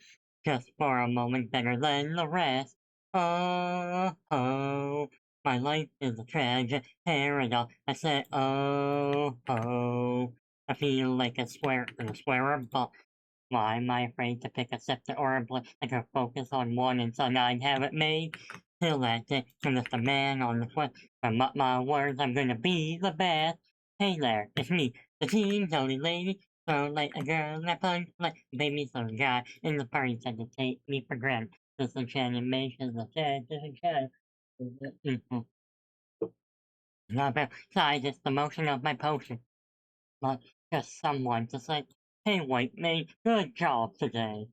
Just for a moment, better than the rest. Oh, oh, my life is a tragic paradox. I said, oh, oh. I feel like a swearer, but why am I afraid to pick a scepter or a blade? I could focus on one until I'd have it made. Till that day, I'm just a man on the foot. From up my words, I'm gonna be the best. Hey there, it's me, the team's only lady. So like a girl that punch like baby some guy in the party said to take me for granted. This animation, the dead, not about size, it's the motion of my potion. But just someone to say, hey white mate, good job today.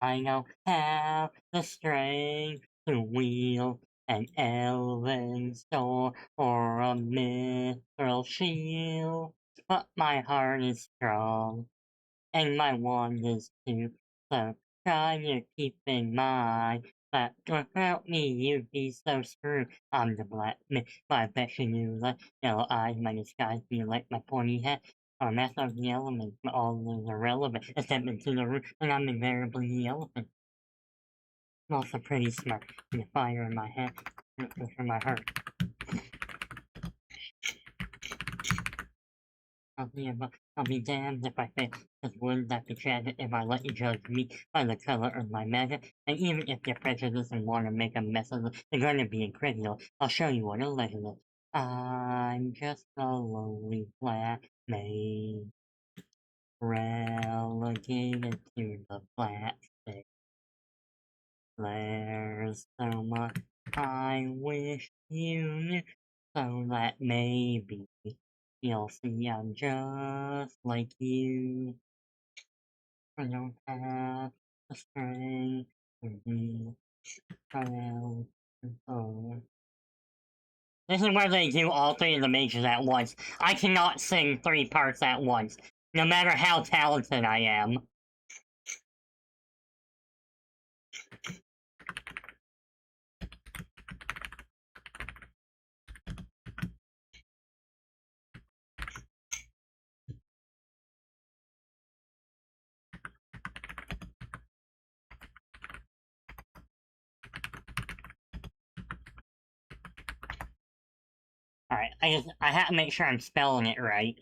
I now have the strength to wield an elven sword or a mithril shield, but my heart is strong, and my wand is too. So try to keep in mind that without me you'd be so screwed. I'm the black man, but I bet you knew that yellow eyes, my disguise be like my pointy hat. Or master of the elements, but all is irrelevant. I step into the room, and I'm invariably the elephant. I'm also pretty smart, and the fire in my head, for my heart. I'll be damned if I fail, because wouldn't that be tragic if I let you judge me by the color of my magic? And even if you're prejudiced and want to make a mess of it, you're gonna be incredible. I'll show you what a legend is. I'm just a lonely black maid, relegated to the black state. There's so much I wish you knew, so that maybe you'll see I'm just like you. I don't have the strength to be proud and This is where they do all three of the mages at once. I cannot sing three parts at once, no matter how talented I am. Alright, I have to make sure I'm spelling it right.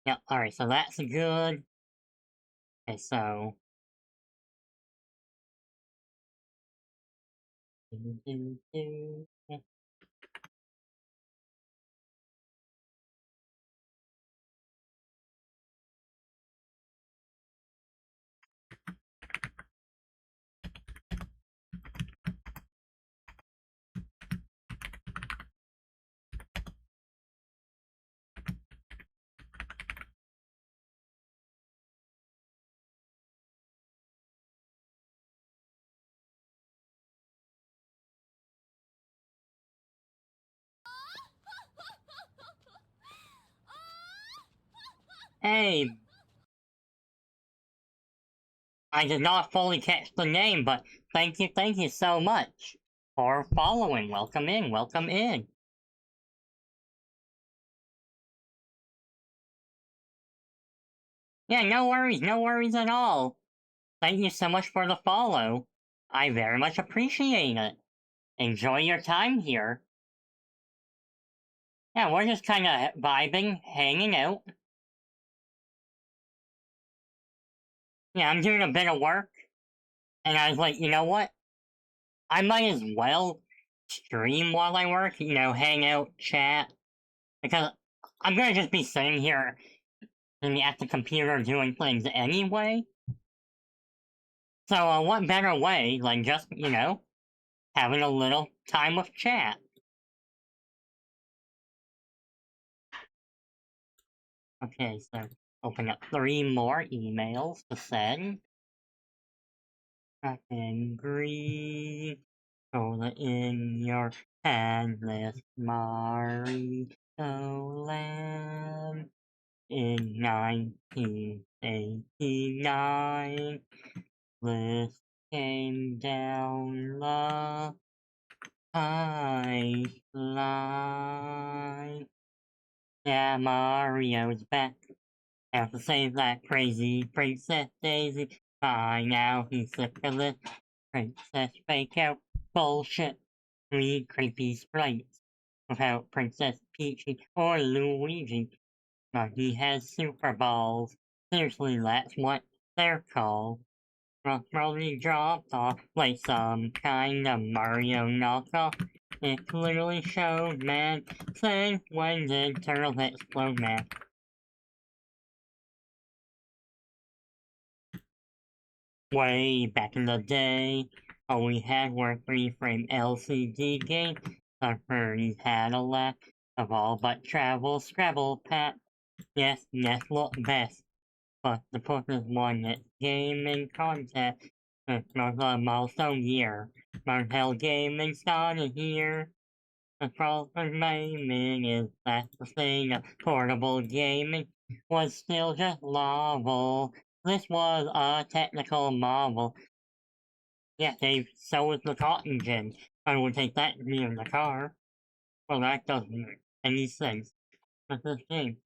Yep, alright, so that's good. Okay, so... Hey, I did not fully catch the name, but thank you so much for following. Welcome in, welcome in. Yeah, no worries at all. Thank you so much for the follow. I very much appreciate it. Enjoy your time here. Yeah, we're just kind of vibing, hanging out. Yeah, I'm doing a bit of work, and I was like, you know what? I might as well stream while I work, hang out, chat, because I'm gonna just be sitting here at the computer doing things anyway. So, what better way than just, having a little time of chat? Okay, so open up 3 more emails to send. Angry, hold it in your handless Mario land. In 1989, this came down the pipeline. Yeah, Mario's back. Have to save that crazy Princess Daisy. By now he's sick of this princess fake out bullshit. 3 creepy sprites without Princess Peachy or Luigi. But he has super balls. Seriously, that's what they're called. Probably dropped off like some kind of Mario knockoff. It clearly showed, man. Say, when did turtles explode, man? Way back in the day, all we had were 3-frame LCD games. The furries had a lack of all but travel Scrabble pack. Yes, look best. But the purpose won its gaming contest. It was a milestone year. Martell Gaming started here. The problem gaming is that the thing of portable gaming was still just novel. This was a technical marvel. Yeah, so was the cotton gin. I would take that in the car. Well, that doesn't make any sense. But this game,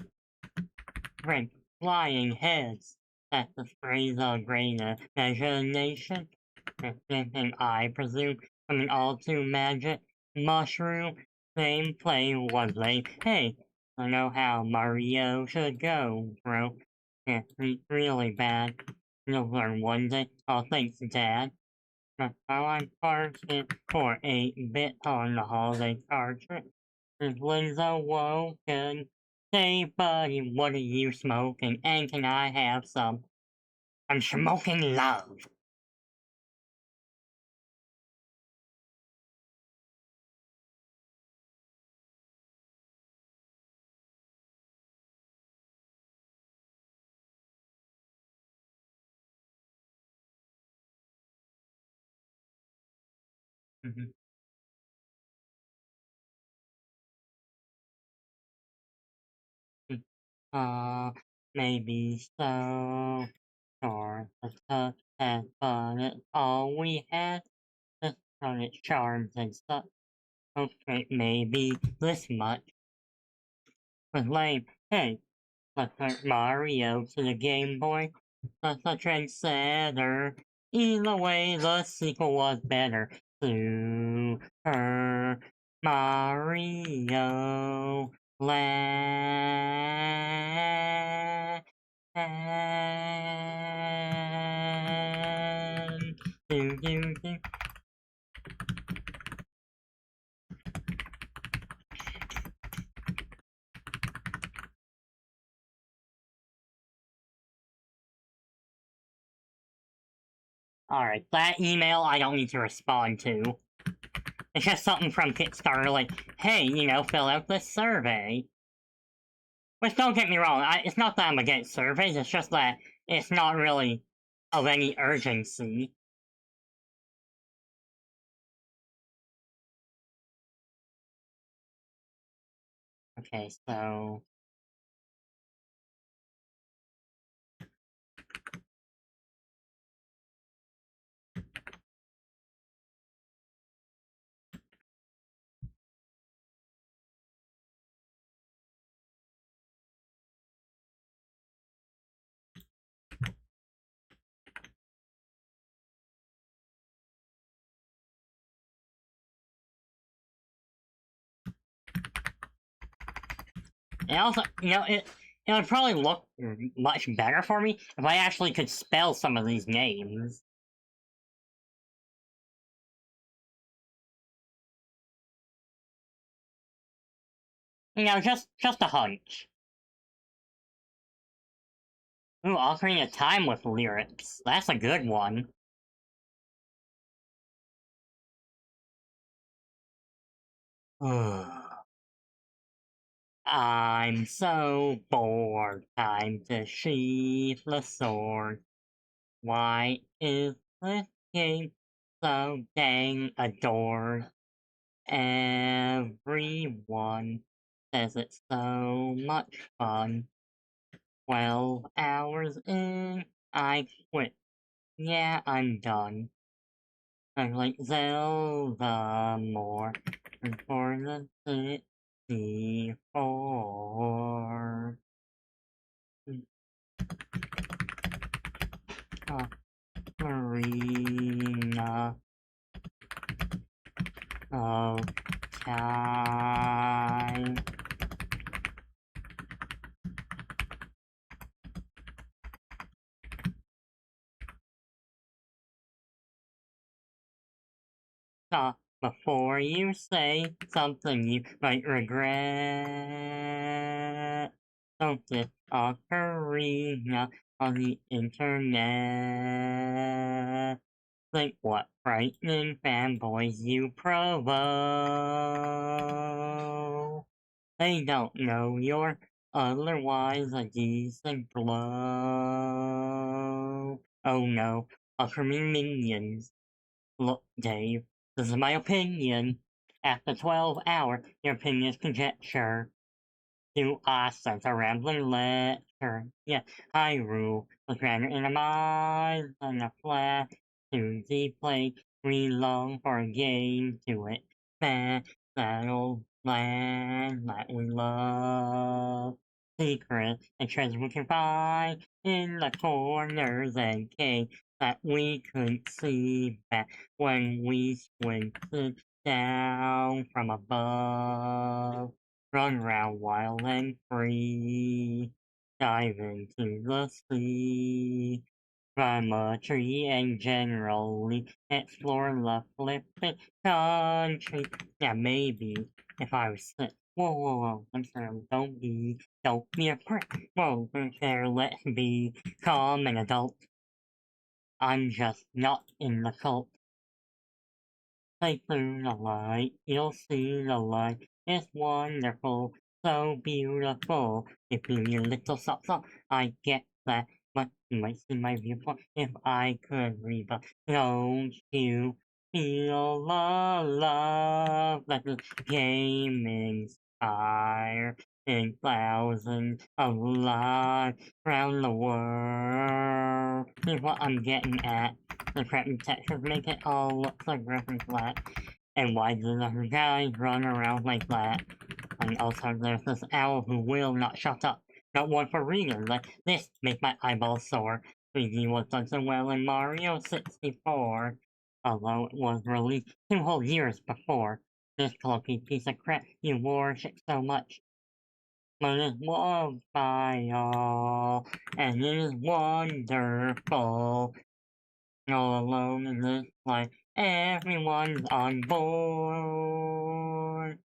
great flying heads. That's the phrase of greater imagination. And I presume from an all too magic mushroom gameplay was like, hey, I know how Mario should go, bro. Yeah, really bad. You'll learn one day. Oh, thanks, Dad. That's how I parsed it for 8-bit on the holiday cartridge. Is Liz awoken? Say, buddy, what are you smoking? And can I have some? I'm smoking love. Mhm. Uh, maybe so. Sure, the touch has but it's all we had. Just on its charms and stuff. Okay, maybe this much. But lame. Hey, let's put Mario to the Game Boy. Such a trendsetter. Either way, the sequel was better. Super Mario Land. Do, do, do. Alright, that email I don't need to respond to. It's just something from Kickstarter like, hey, fill out this survey. Which don't get me wrong, it's not that I'm against surveys, it's just that it's not really of any urgency. Okay, so And also, it would probably look much better for me if I actually could spell some of these names. Just a hunch. Ooh, Ocarina of Time with lyrics. That's a good one. I'm so bored. Time to sheath the sword. Why is this game so dang adored? Everyone says it's so much fun. 12 hours in, I quit. Yeah, I'm done. I like Zelda more for the 64. Arena of Time. Stop before you say something you might regret. Don't get Ocarina on the internet. Think what frightening fanboys you provoke. They don't know you're otherwise a decent blow. Oh no, Ocarina minions. Look, Dave, this is my opinion. After 12 hours, your opinion is conjecture. To us, that's a rambling lecture. Yeah, Hyrule was rather in a mind than a flat to the play. We long for a game to it. That old land that we love. Secret and treasure we can find in the corners and caves that we couldn't see back when we squinted down from above. Run round wild and free, dive into the sea, climb a tree and generally explore the flippin' country. Yeah, maybe if I was sick. Whoa, I'm sorry, don't be a prick. Whoa, there, let's be calm and adult. I'm just not in the cult. Play through the light, you'll see the light. It's wonderful, so beautiful. If you need a little something, I get that. But you might see my viewpoint if I could read. But don't you feel the love that this game inspire in thousands of lives around the world? Here's what I'm getting at. The crappy textures make it all look so rough and flat. And why do the guys run around like that? And also there's this owl who will not shut up. Not one for reading, like this make my eyeballs sore. 3D was done so well in Mario 64. Although it was released 2 whole years before. This clunky piece of crap you worship so much. But it's loved by all, and it is wonderful. All alone in this life, everyone's on board.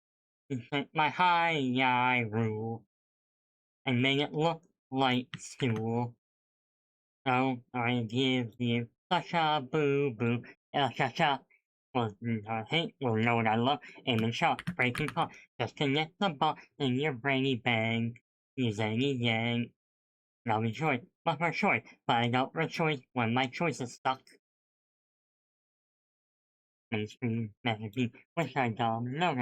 You take my high rule and make it look like school. So I give you such a boo boo, cha cha. Well, I hate, well, you know what I love? Aiming shot, breaking clock, just to get the ball in your brainy bang. You zangy yang. Now rejoice, but for choice, but I don't rejoice when my choice is stuck. Mainstream messaging, which I dumb, no,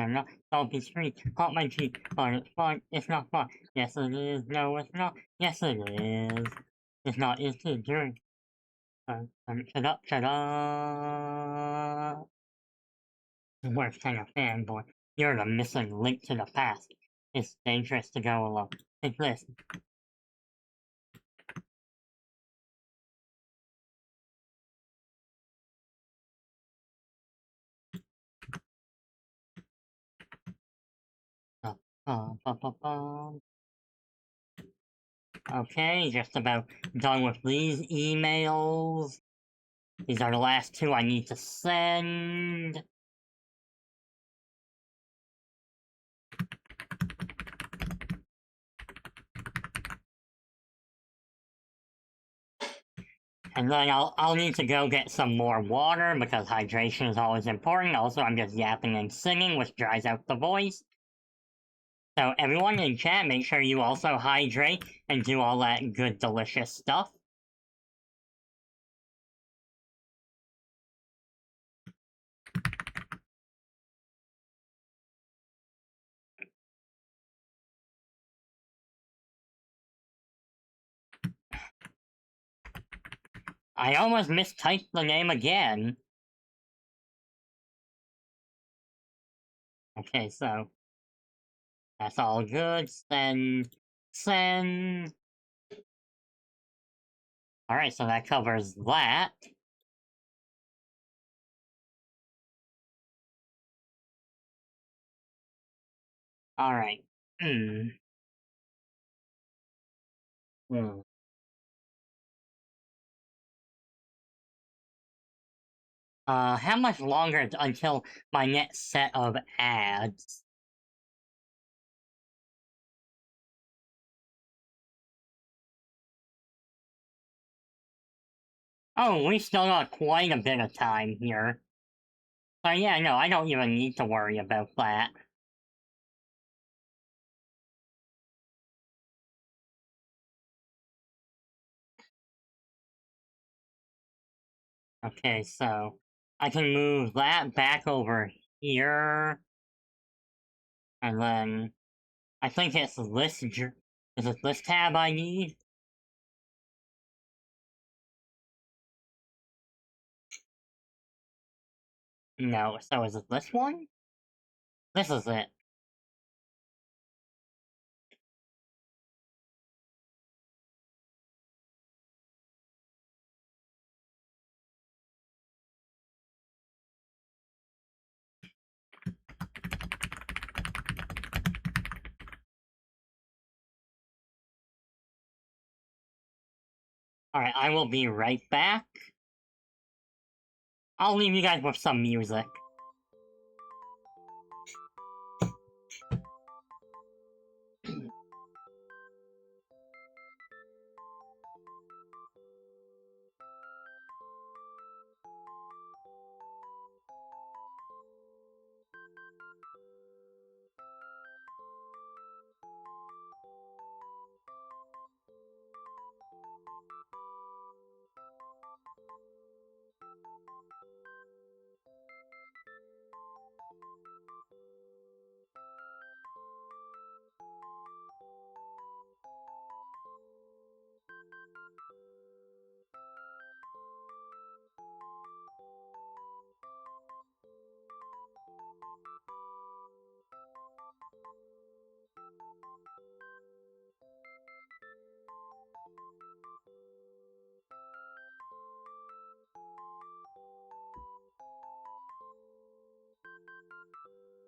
don't be street, hot my cheek, but it's fun, it's not fun, yes it is, no it's not, yes it is, it's not easy to shut up, the worst kind of fanboy, you're the missing link to the past, it's dangerous to go alone, take this, uh, Okay, just about done with these emails. These are the last two I need to send. And then I'll need to go get some more water because hydration is always important. Also, I'm just yapping and singing, which dries out the voice. So everyone in chat, make sure you also hydrate and do all that good, delicious stuff. I almost mistyped the name again. Okay, so that's all good. Send. Alright, so that covers that. Alright. Hmm. Hmm. How much longer until my next set of ads? Oh, we still got quite a bit of time here. So yeah, no, I don't even need to worry about that. Okay, so I can move that back over here. And then I think it's this is it this tab I need? No, so is it this one? This is it. Alright, I will be right back. I'll leave you guys with some music.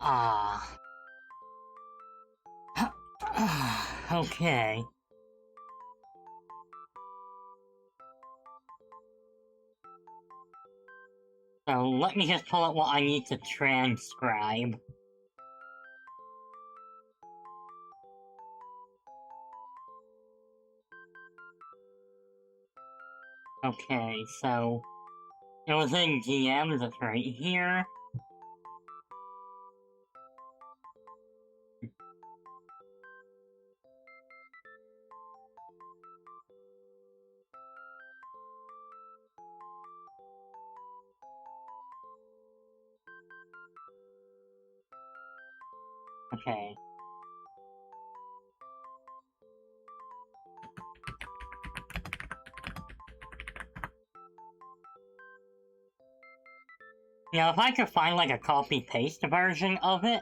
Ah. Okay. So let me just pull up what I need to transcribe. Okay, so it was in GM, that's right here. Okay. You know, if I could find like a copy-paste version of it.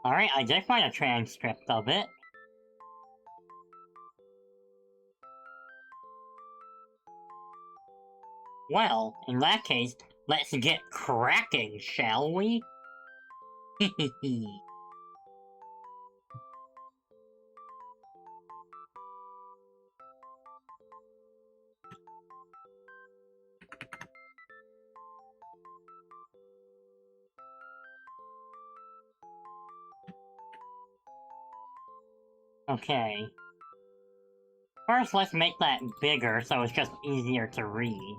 Alright, I did find a transcript of it. Well, in that case, let's get cracking, shall we? Hehehe. Okay. First, let's make that bigger so it's just easier to read.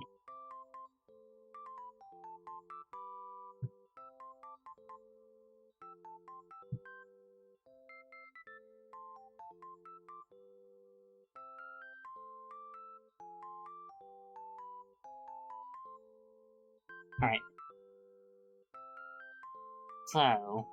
Alright. So...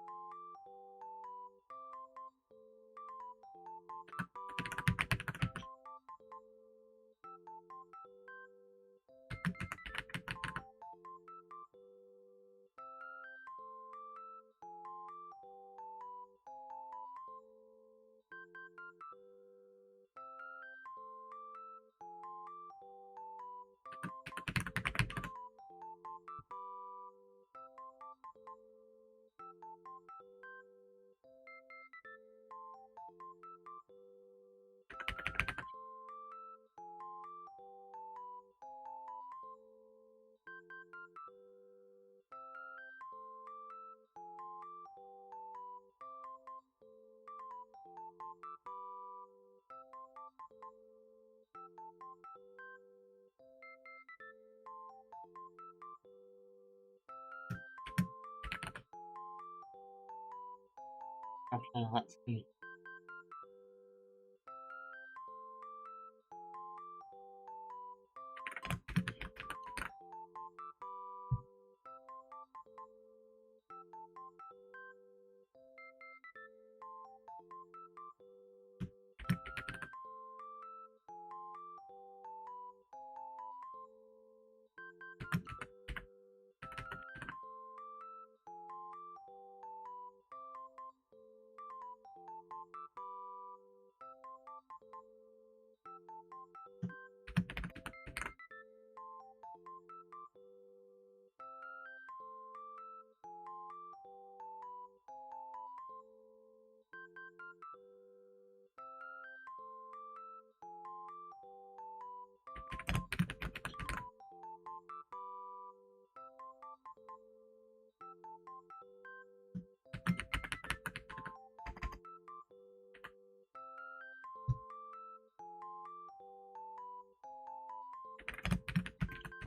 Okay, let's see.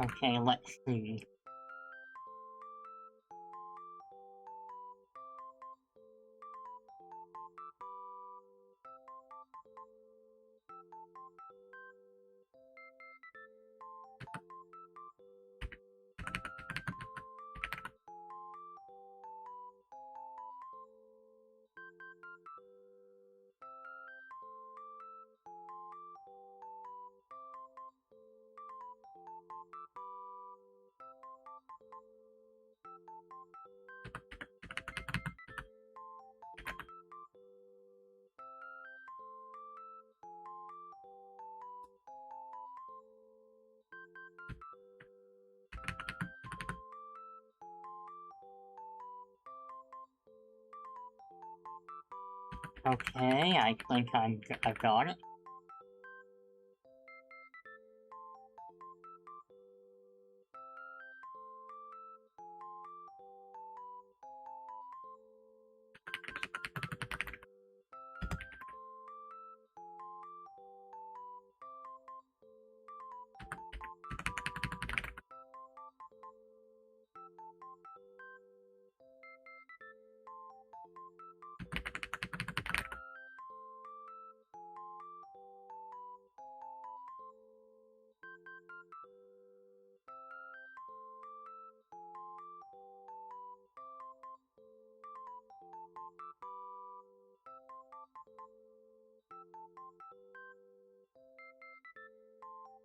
Okay, let's see. Okay, I think I've got it.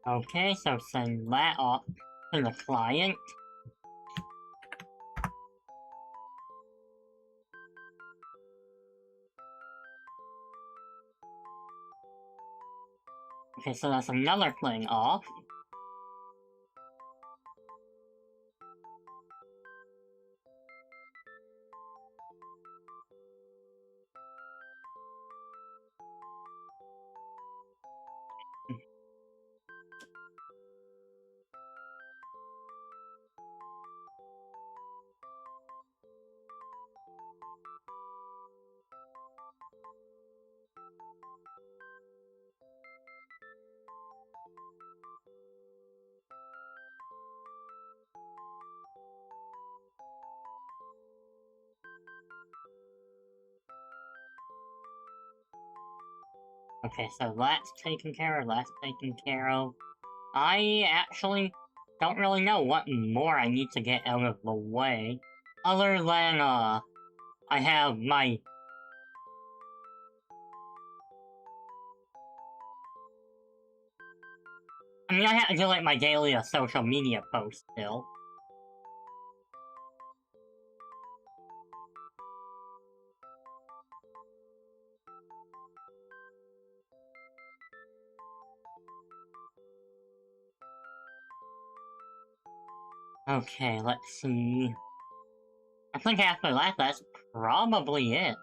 Okay, so send that off to the client. Okay, so that's another thing off. Okay, so that's taken care of, that's taken care of. I actually don't really know what more I need to get out of the way. Other than, I have my... I mean, I have to do, like, my daily social media posts still. Okay, let's see. I think after that, that's probably it.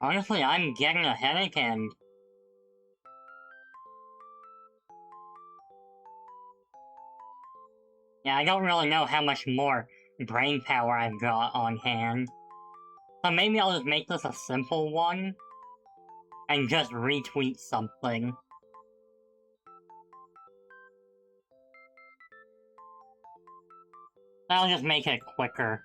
Honestly, I'm getting a headache and... yeah, I don't really know how much more brain power I've got on hand. So maybe I'll just make this a simple one, and just retweet something. That'll just make it quicker.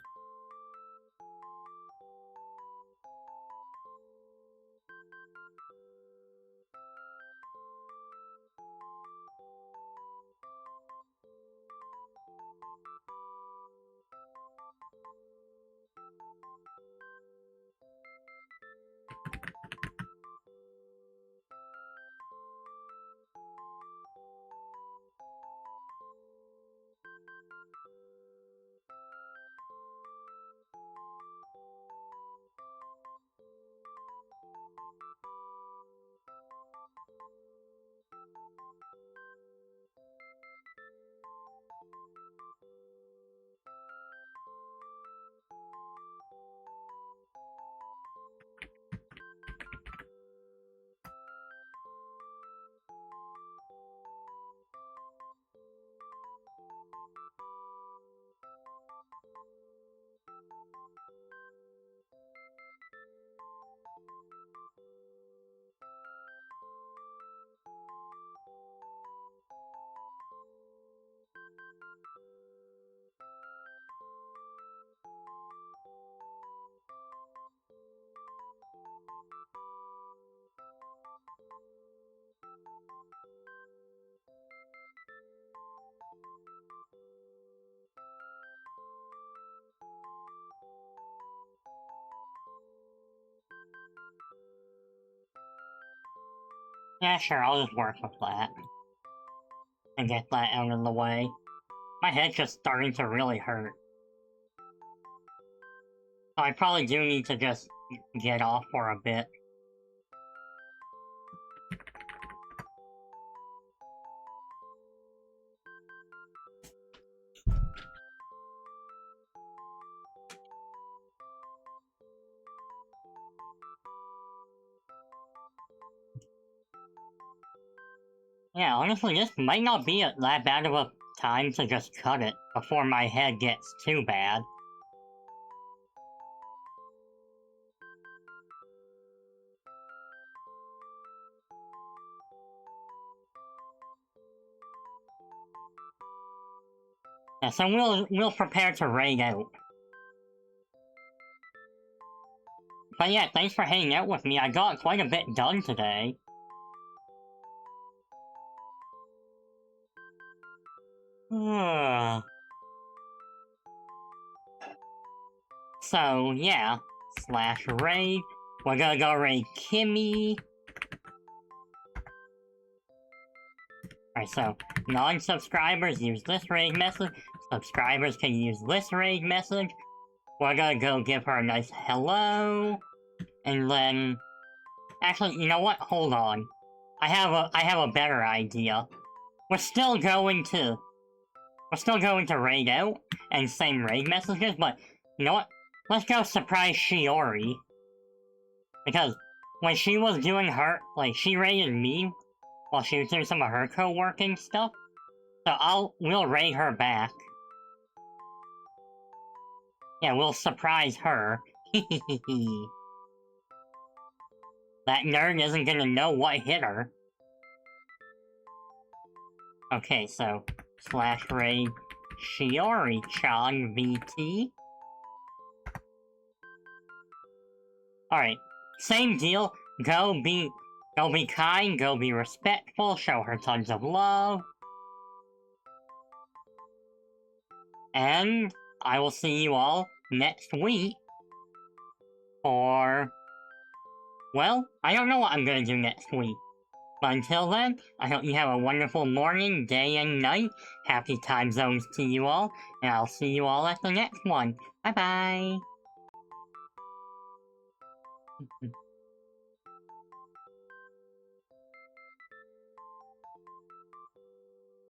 Yeah, sure, I'll just work with that. And get that out of the way. My head's just starting to really hurt. So I probably do need to just get off for a bit. Yeah, honestly, this might not be that bad of a time to just cut it before my head gets too bad. Yeah, so we'll prepare to raid out. But yeah, thanks for hanging out with me. I got quite a bit done today. So, yeah. / raid. We're gonna go raid Kimmy. Alright, so non-subscribers use this raid message. Subscribers can use this raid message. We're gonna go give her a nice hello. And then... Actually, you know what? Hold on. I have a better idea. We're still going to raid out and send raid messages, but you know what? Let's go surprise Shiori. Because when she was doing her, like, she raided me while she was doing some of her co-working stuff. So we'll raid her back. Yeah, we'll surprise her. That nerd isn't gonna know what hit her. Okay, so / raid Shiori-chan VT. Alright, same deal. Go be kind, go be respectful, show her tons of love. And I will see you all next week for... Well, I don't know what I'm gonna do next week. But until then, I hope you have a wonderful morning, day, and night. Happy time zones to you all, and I'll see you all at the next one. Bye-bye!